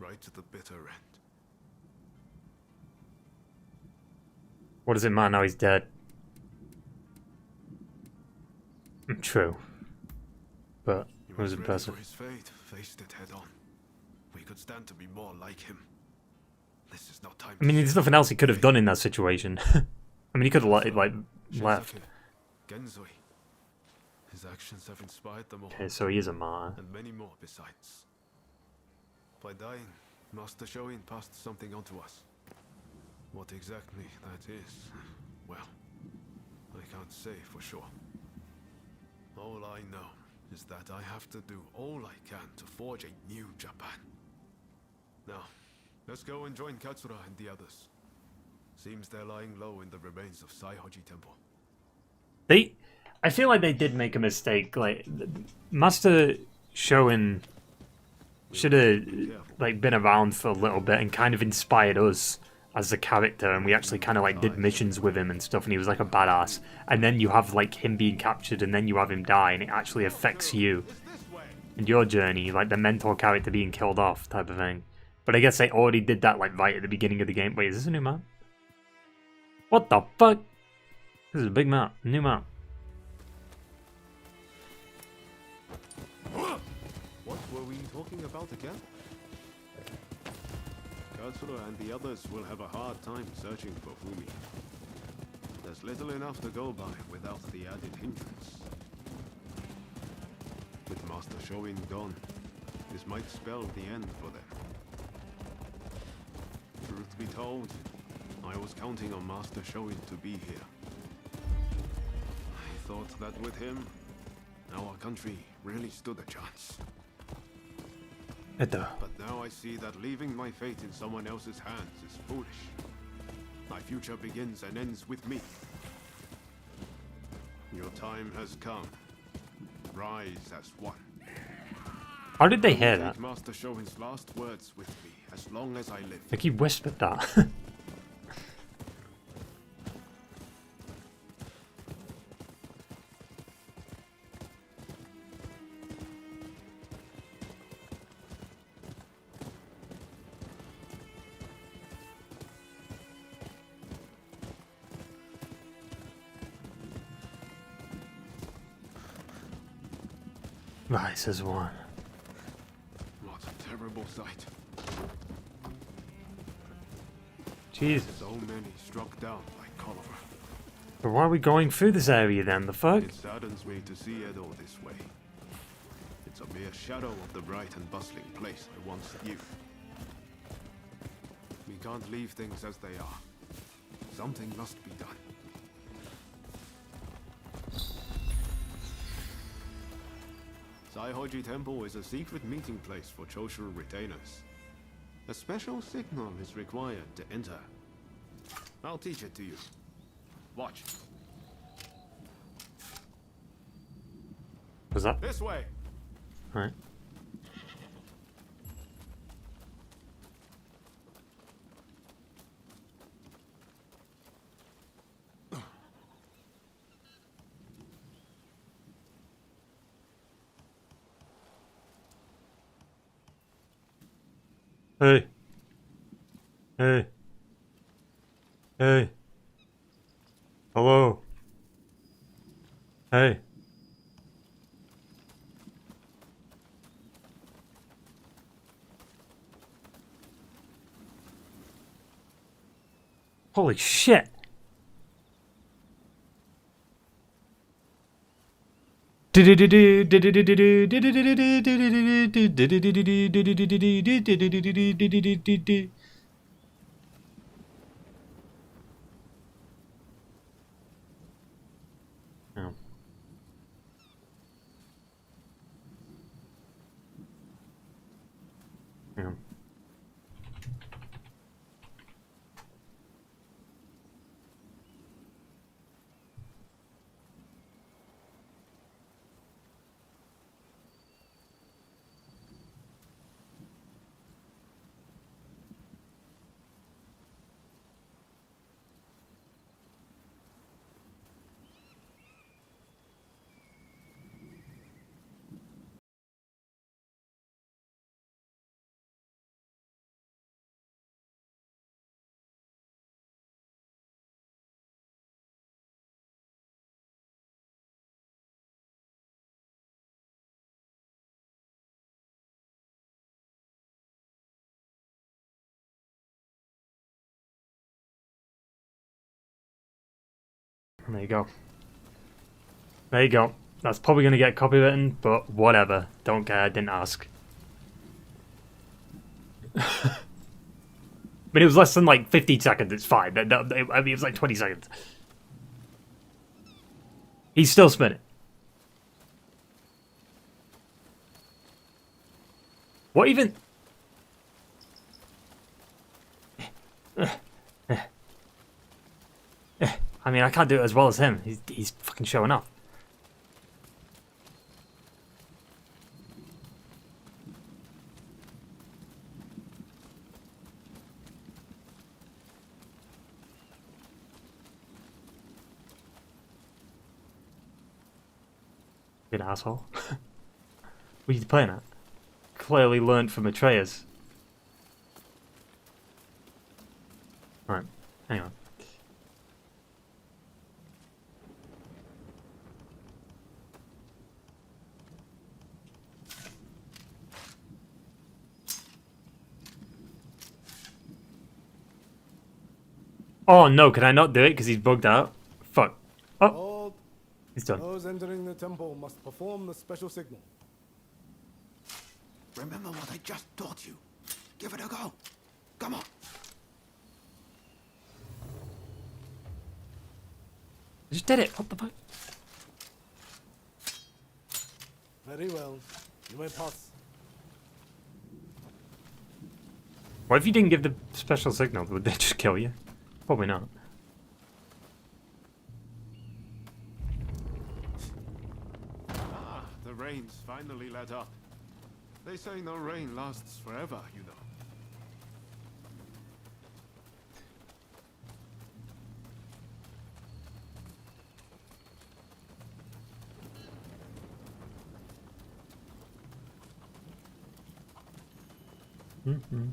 Right to the bitter end. What does it matter now he's dead? True. But it was impressive. His fate, faced it head on. We could stand to be more like him. This is no time. I mean, there's nothing else he could have done in that situation. I mean, he could have like left. Genzui. His actions have inspired them all. Okay, so he is a martyr. And many more besides. By dying, Master Shoin passed something on to us. What exactly that is, well, I can't say for sure. All I know is that I have to do all I can to forge a new Japan. Now, let's go and join Katsura and the others. Seems they're lying low in the remains of Saihoji Temple. I feel like they did make a mistake. Like, Master Shoin should have like been around for a little bit and kind of inspired us as a character, and we actually kind of like did missions with him and stuff, and he was like a badass. And then you have like him being captured, and then you have him die, and it actually affects you and your journey, like the mentor character being killed off type of thing. But I guess they already did that like right at the beginning of the game. Wait, is this a new map? What the fuck? This is a big map, a new map. What were we talking about again? Katsura and the others will have a hard time searching for Fumi. There's little enough to go by without the added hindrance. With Master Shoin gone, this might spell the end for them. Truth be told, I was counting on Master Shoin to be here. I thought that with him, our country really stood a chance. But now I see that leaving my fate in someone else's hands is foolish. My future begins and ends with me. Your time has come. Rise as one. How did they hear that? Take Master Shoin's last words with me as long as I live. Like he whispered that. Rise as one. What a terrible sight. Jesus. So many struck down by cholera. But why are we going through this area then? The fuck? It saddens me to see Edo this way. It's a mere shadow of the bright and bustling place I once knew. We can't leave things as they are. Something must be done. Saihoji Temple is a secret meeting place for Choshu retainers. A special signal is required to enter. I'll teach it to you. Watch. Was that? This way. Alright. Hey. Hey. Hey. Hello. Hey. Holy shit. Oh. Yeah. There you go. There you go. That's probably going to get copywritten, but whatever. Don't care, I didn't ask. But it was less than like 50 seconds, it's fine. I mean, it was like 20 seconds. He's still spinning. What even? I mean, I can't do it as well as him. He's fucking showing off. Good asshole. What are you playing at? Clearly learned from Atreus. Right, hang on. Oh no, can I not do it because he's bugged out? Fuck. Oh, he's done. Those entering the temple must perform the special signal. Remember what I just taught you. Give it a go. Come on. I just did it. What the fuck? Very well. You may pass. What if you didn't give the special signal? Would they just kill you? Probably not. Ah, the rain's finally let up. They say no rain lasts forever, you know. Mm-hmm.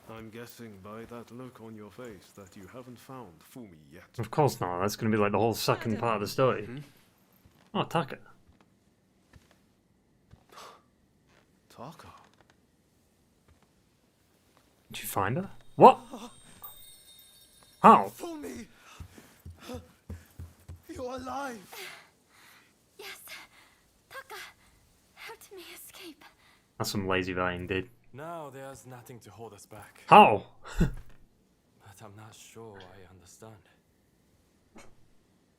I'm guessing by that look on your face that you haven't found Fumi yet. Of course not. That's going to be like the whole second part of the story. Oh, Taka. Taka? Did you find her? What? How? Fumi! You're alive! Yes. Taka helped me escape. That's some lazy writing, dude. Now there's nothing to hold us back. How? But I'm not sure I understand.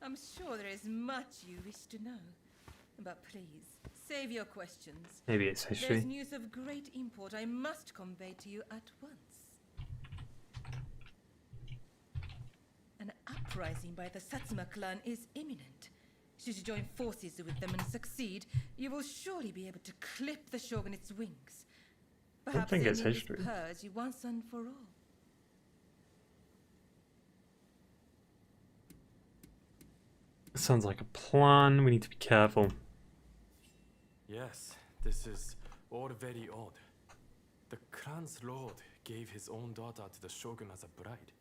I'm sure there is much you wish to know. But please, save your questions. Maybe it's history. There's news of great import I must convey to you at once. An uprising by the Satsuma clan is imminent. Should you join forces with them and succeed, you will surely be able to clip the shogunate's wings. Perhaps think it's ending history. this purge once and for all. Sounds like a plan. We need to be careful. Yes, this is all very odd. The clan's lord gave his own daughter to the shogun as a bride.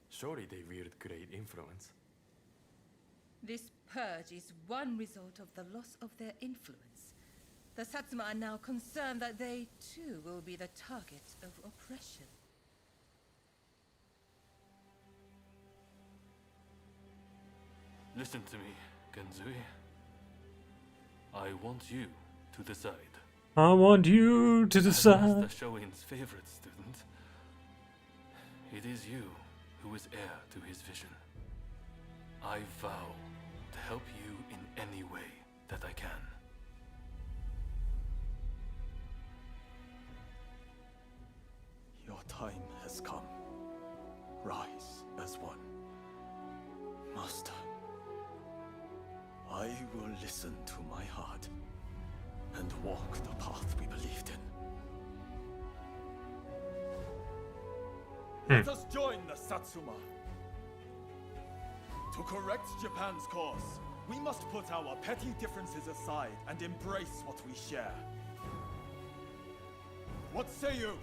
Surely they wield great influence. This purge is one result of the loss of their influence. The Satsuma are now concerned that they, too, will be the target of oppression. Listen to me, Genzui. I want you to decide. I want you to decide. As the Shoin's favorite student, it is you who is heir to his vision. I vow to help you in any way that I can. Your time has come. Rise as one. Master, I will listen to my heart and walk the path we believed in. Let us join the Satsuma. To correct Japan's course, we must put our petty differences aside and embrace what we share. What say you?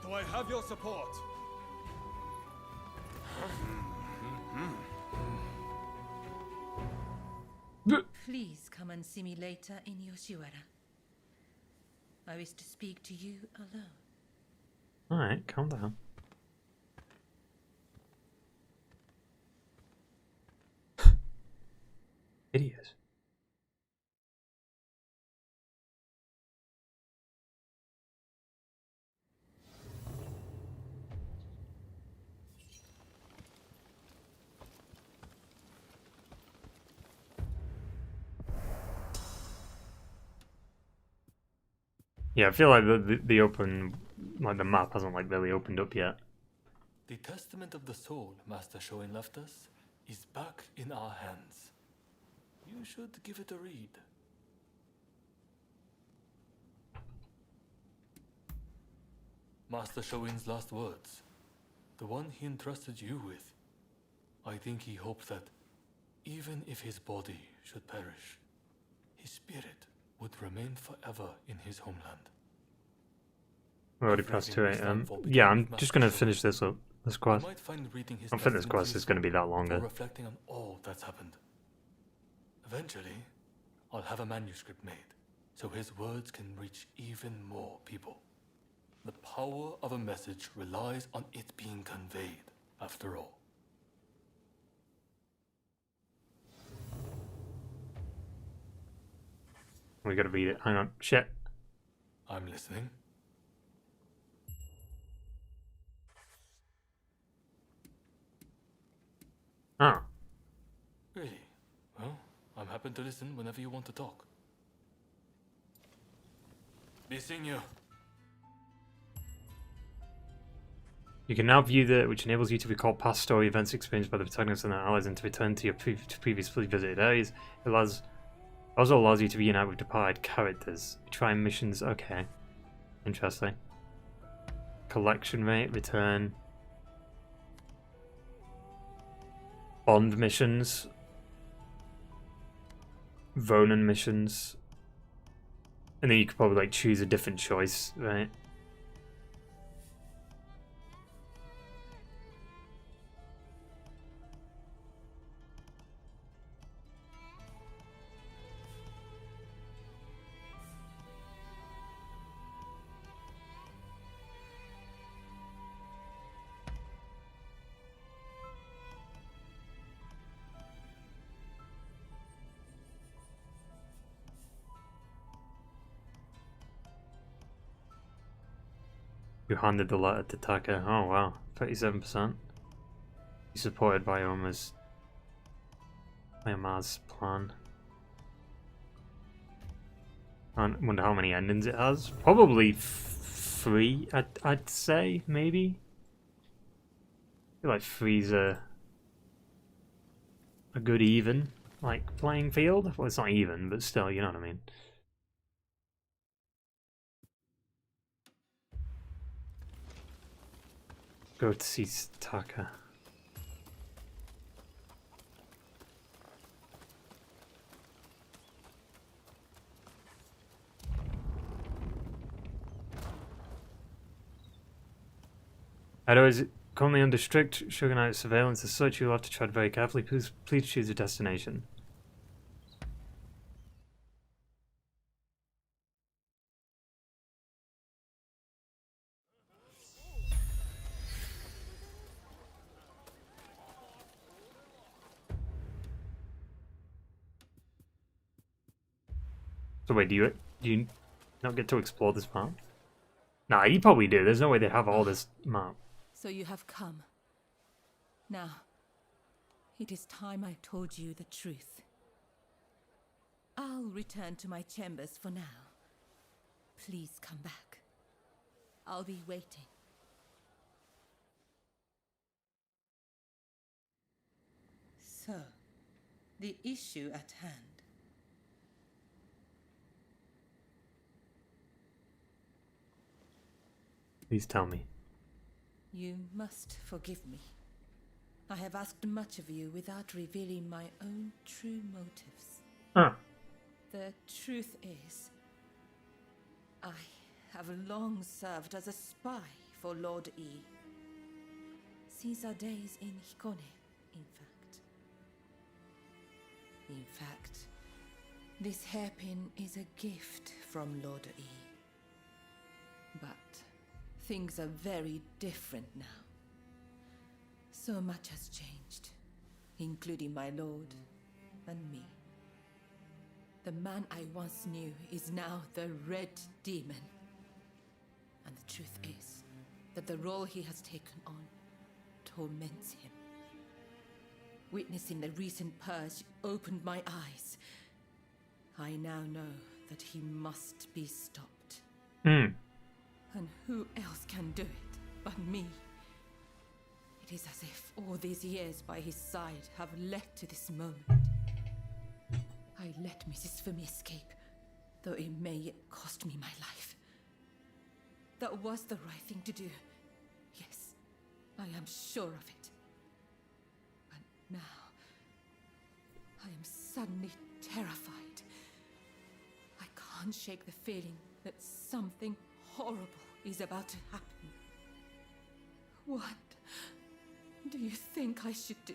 Do I have your support? Please come and see me later in Yoshiwara. I wish to speak to you alone. Alright, calm down. Idiot. Yeah, I feel like the open, like the map hasn't like really opened up yet. The testament of the soul Master Shoin left us is back in our hands. You should give it a read. Master Shoin's last words, the one he entrusted you with. I think he hoped that even if his body should perish, his spirit would remain forever in his homeland. We're already past 2 AM. Yeah, I'm just gonna finish this up. This quest. I don't think this quest is gonna be that longer. Reflecting on all that's happened. Eventually, I'll have a manuscript made, so his words can reach even more people. The power of a message relies on it being conveyed, after all. We gotta read it. Hang on. Shit. I'm listening. Oh. Really? Well, I'm happy to listen whenever you want to talk. Be seeing you. You can now view the, which enables you to recall past story events experienced by the protagonists and their allies and to return to your previously visited areas. It also allows you to reunite with departed characters. Try missions, okay. Interesting. Collection rate, return. Bond missions. Ronin missions. And then you could probably like choose a different choice, right? You handed the letter to Taka. Oh wow, 37%. He's supported by Oma's plan. I wonder how many endings it has. Probably 3, I'd say, maybe. I feel like 3's a good even, like, playing field. Well, it's not even, but still, you know what I mean. Go to see Taka. Edo is currently under strict shogunate surveillance. As such, you'll have to tread very carefully. Please choose a destination. So wait, do you not get to explore this map? Nah, you probably do. There's no way they'd have all this map. So you have come. Now, it is time I told you the truth. I'll return to my chambers for now. Please come back. I'll be waiting. So, the issue at hand. Please tell me. You must forgive me. I have asked much of you without revealing my own true motives. Huh. The truth is, I have long served as a spy for Lord E. Since our days in Hikone, in fact. In fact, this hairpin is a gift from Lord E. But things are very different now. So much has changed, including my lord and me. The man I once knew is now the Red Demon. And the truth is that the role he has taken on torments him. Witnessing the recent purge opened my eyes. I now know that he must be stopped. Hmm. And who else can do it but me? It is as if all these years by his side have led to this moment. I let Mrs. Fumi escape, though it may yet cost me my life. That was the right thing to do. Yes, I am sure of it. But now, I am suddenly terrified. I can't shake the feeling that something horrible is about to happen. What do you think I should do?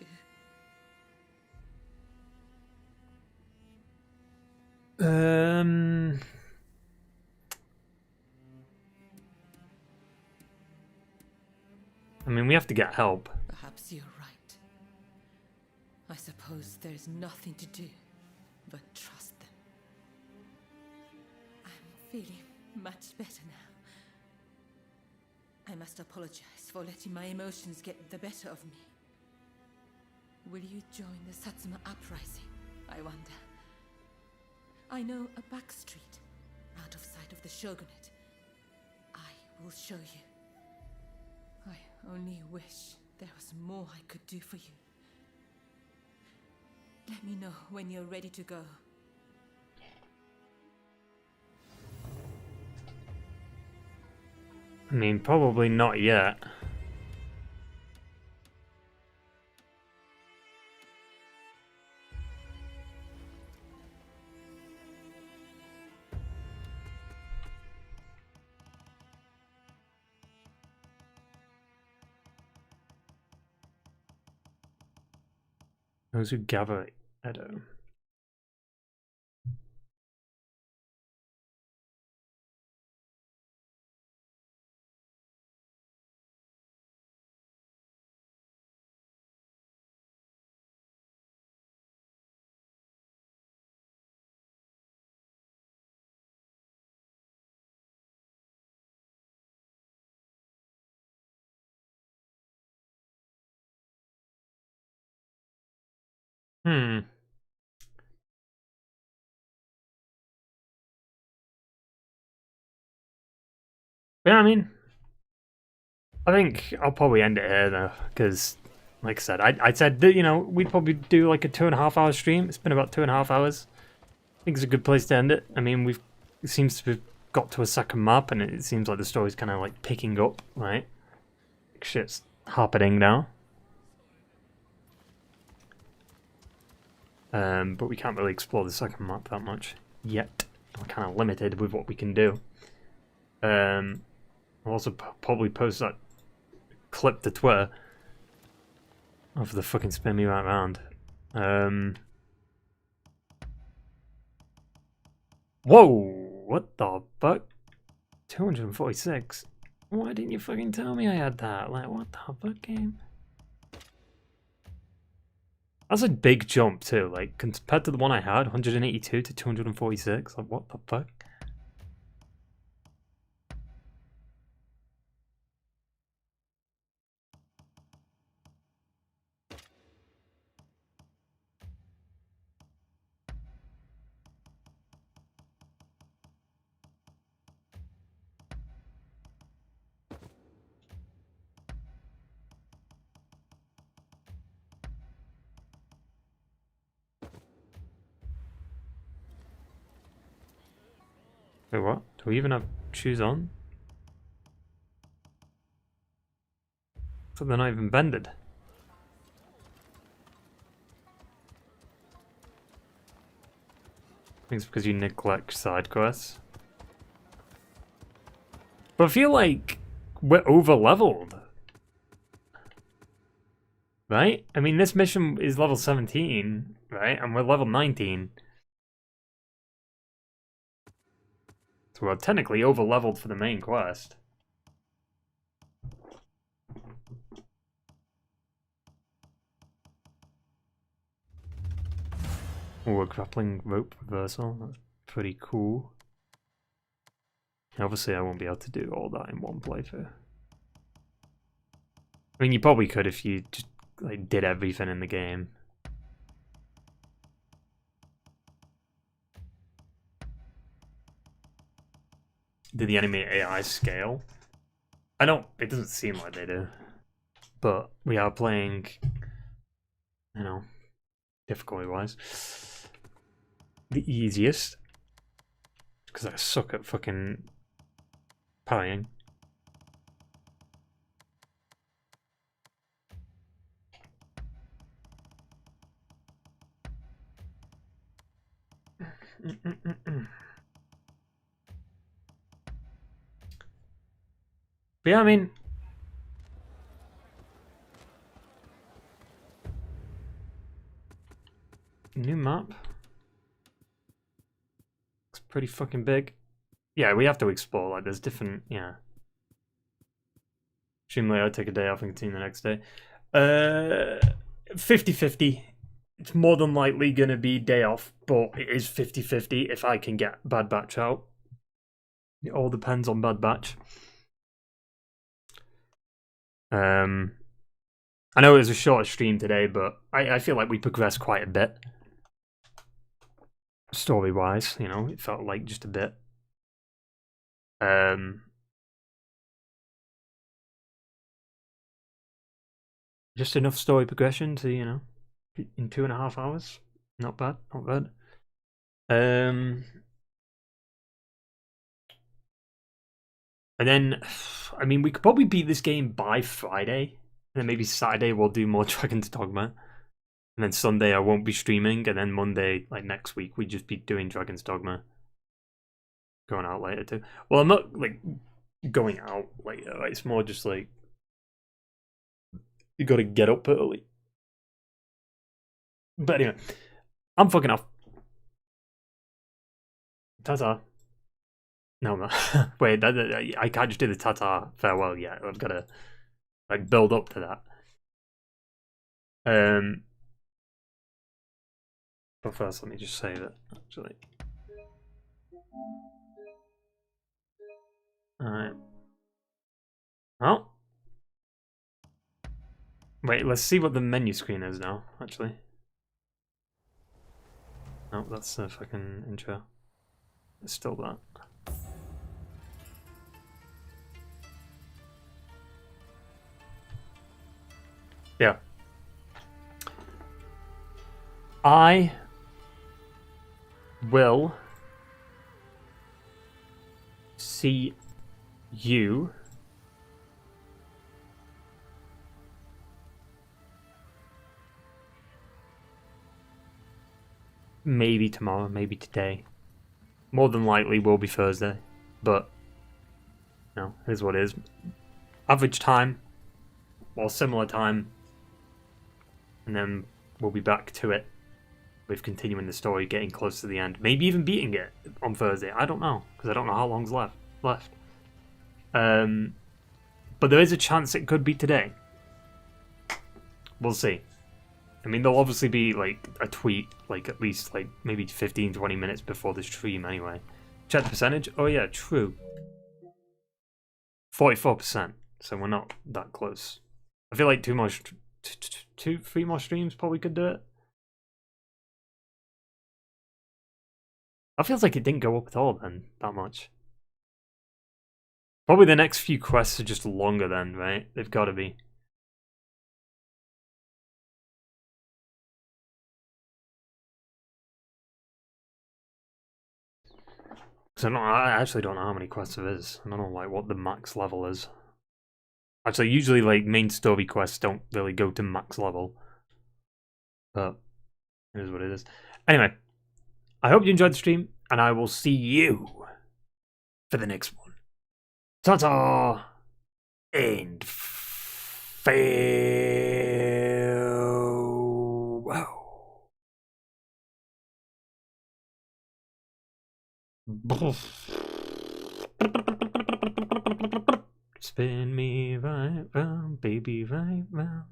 I mean, we have to get help. Perhaps you're right. I suppose there's nothing to do but trust them. I'm feeling much better now. I must apologize for letting my emotions get the better of me. Will you join the Satsuma uprising, I wonder? I know a back street, out of sight of the shogunate. I will show you. I only wish there was more I could do for you. Let me know when you're ready to go. I mean, probably not yet. Those who gather Edo. Hmm. Yeah, I mean, I think I'll probably end it here though, because, like I said, I said that, you know, we'd probably do like a 2.5 hour stream. It's been about 2.5 hours. I think it's a good place to end it. I mean, it seems to have got to a second map, and it seems like the story's kind of like picking up, right? Like shit's happening now. But we can't really explore the second map that much yet. We're kind of limited with what we can do. I'll also probably post that clip to Twitter of the fucking spin me right round. Whoa! What the fuck? 246? Why didn't you fucking tell me I had that? Like, what the fuck, game? That's a big jump too, like, compared to the one I had, 182 to 246. Like, what the fuck? Wait, what? Do we even have shoes on? So they're not even bended. I think it's because you neglect side quests. But I feel like we're over leveled. Right? I mean, this mission is level 17, right? And we're level 19. So we're technically over leveled for the main quest. Oh, a grappling rope reversal. That's pretty cool. Obviously, I won't be able to do all that in one playthrough. I mean, you probably could if you just like did everything in the game. Did the enemy AI scale? I don't. It doesn't seem like they do. But we are playing, you know, difficulty-wise, the easiest. Because I suck at fucking parrying. But yeah, I mean, new map. Looks pretty fucking big. Yeah, we have to explore. Like, there's different. Yeah. Extremely, I'll take a day off and continue the next day. 50-50. It's more than likely gonna be day off, but it is 50-50 if I can get Bad Batch out. It all depends on Bad Batch. I know it was a short stream today, but I feel like we progressed quite a bit. Story-wise, you know, it felt like just a bit. Just enough story progression to, you know, in 2.5 hours. Not bad, not bad. And then, I mean, we could probably beat this game by Friday. And then maybe Saturday we'll do more Dragon's Dogma. And then Sunday I won't be streaming. And then Monday, like next week, we'd just be doing Dragon's Dogma. Going out later too. Well, I'm not, like, going out later. Right? It's more just like, you gotta get up early. But anyway, I'm fucking off. Ta-ta. No, I'm not. Wait, I can't just do the ta-ta farewell yet. I've got to like build up to that. But first, let me just save it. Actually. All right. Oh. Wait, let's see what the menu screen is now. Actually. No, that's the fucking intro. It's still that. Yeah. I will see you maybe tomorrow, maybe today. More than likely will be Thursday, but no, here's what it is. Average time or similar time, and then we'll be back to it with continuing the story, getting close to the end, maybe even beating it on Thursday. I don't know, because I don't know how long's left. But there is a chance it could be today. We'll see. I mean, there'll obviously be like a tweet, like at least like maybe 15-20 minutes before the stream anyway. Check the percentage. Oh yeah, true. 44%. So we're not that close. I feel like 3 more streams probably could do it. That feels like it didn't go up at all then, that much. Probably the next few quests are just longer then, right? They've got to be. So I actually don't know how many quests there is. I don't know like what the max level is. Actually, usually like main story quests don't really go to max level. But it is what it is. Anyway, I hope you enjoyed the stream, and I will see you for the next one. Ta-ta! And farewell. Spin me right round, baby, right round.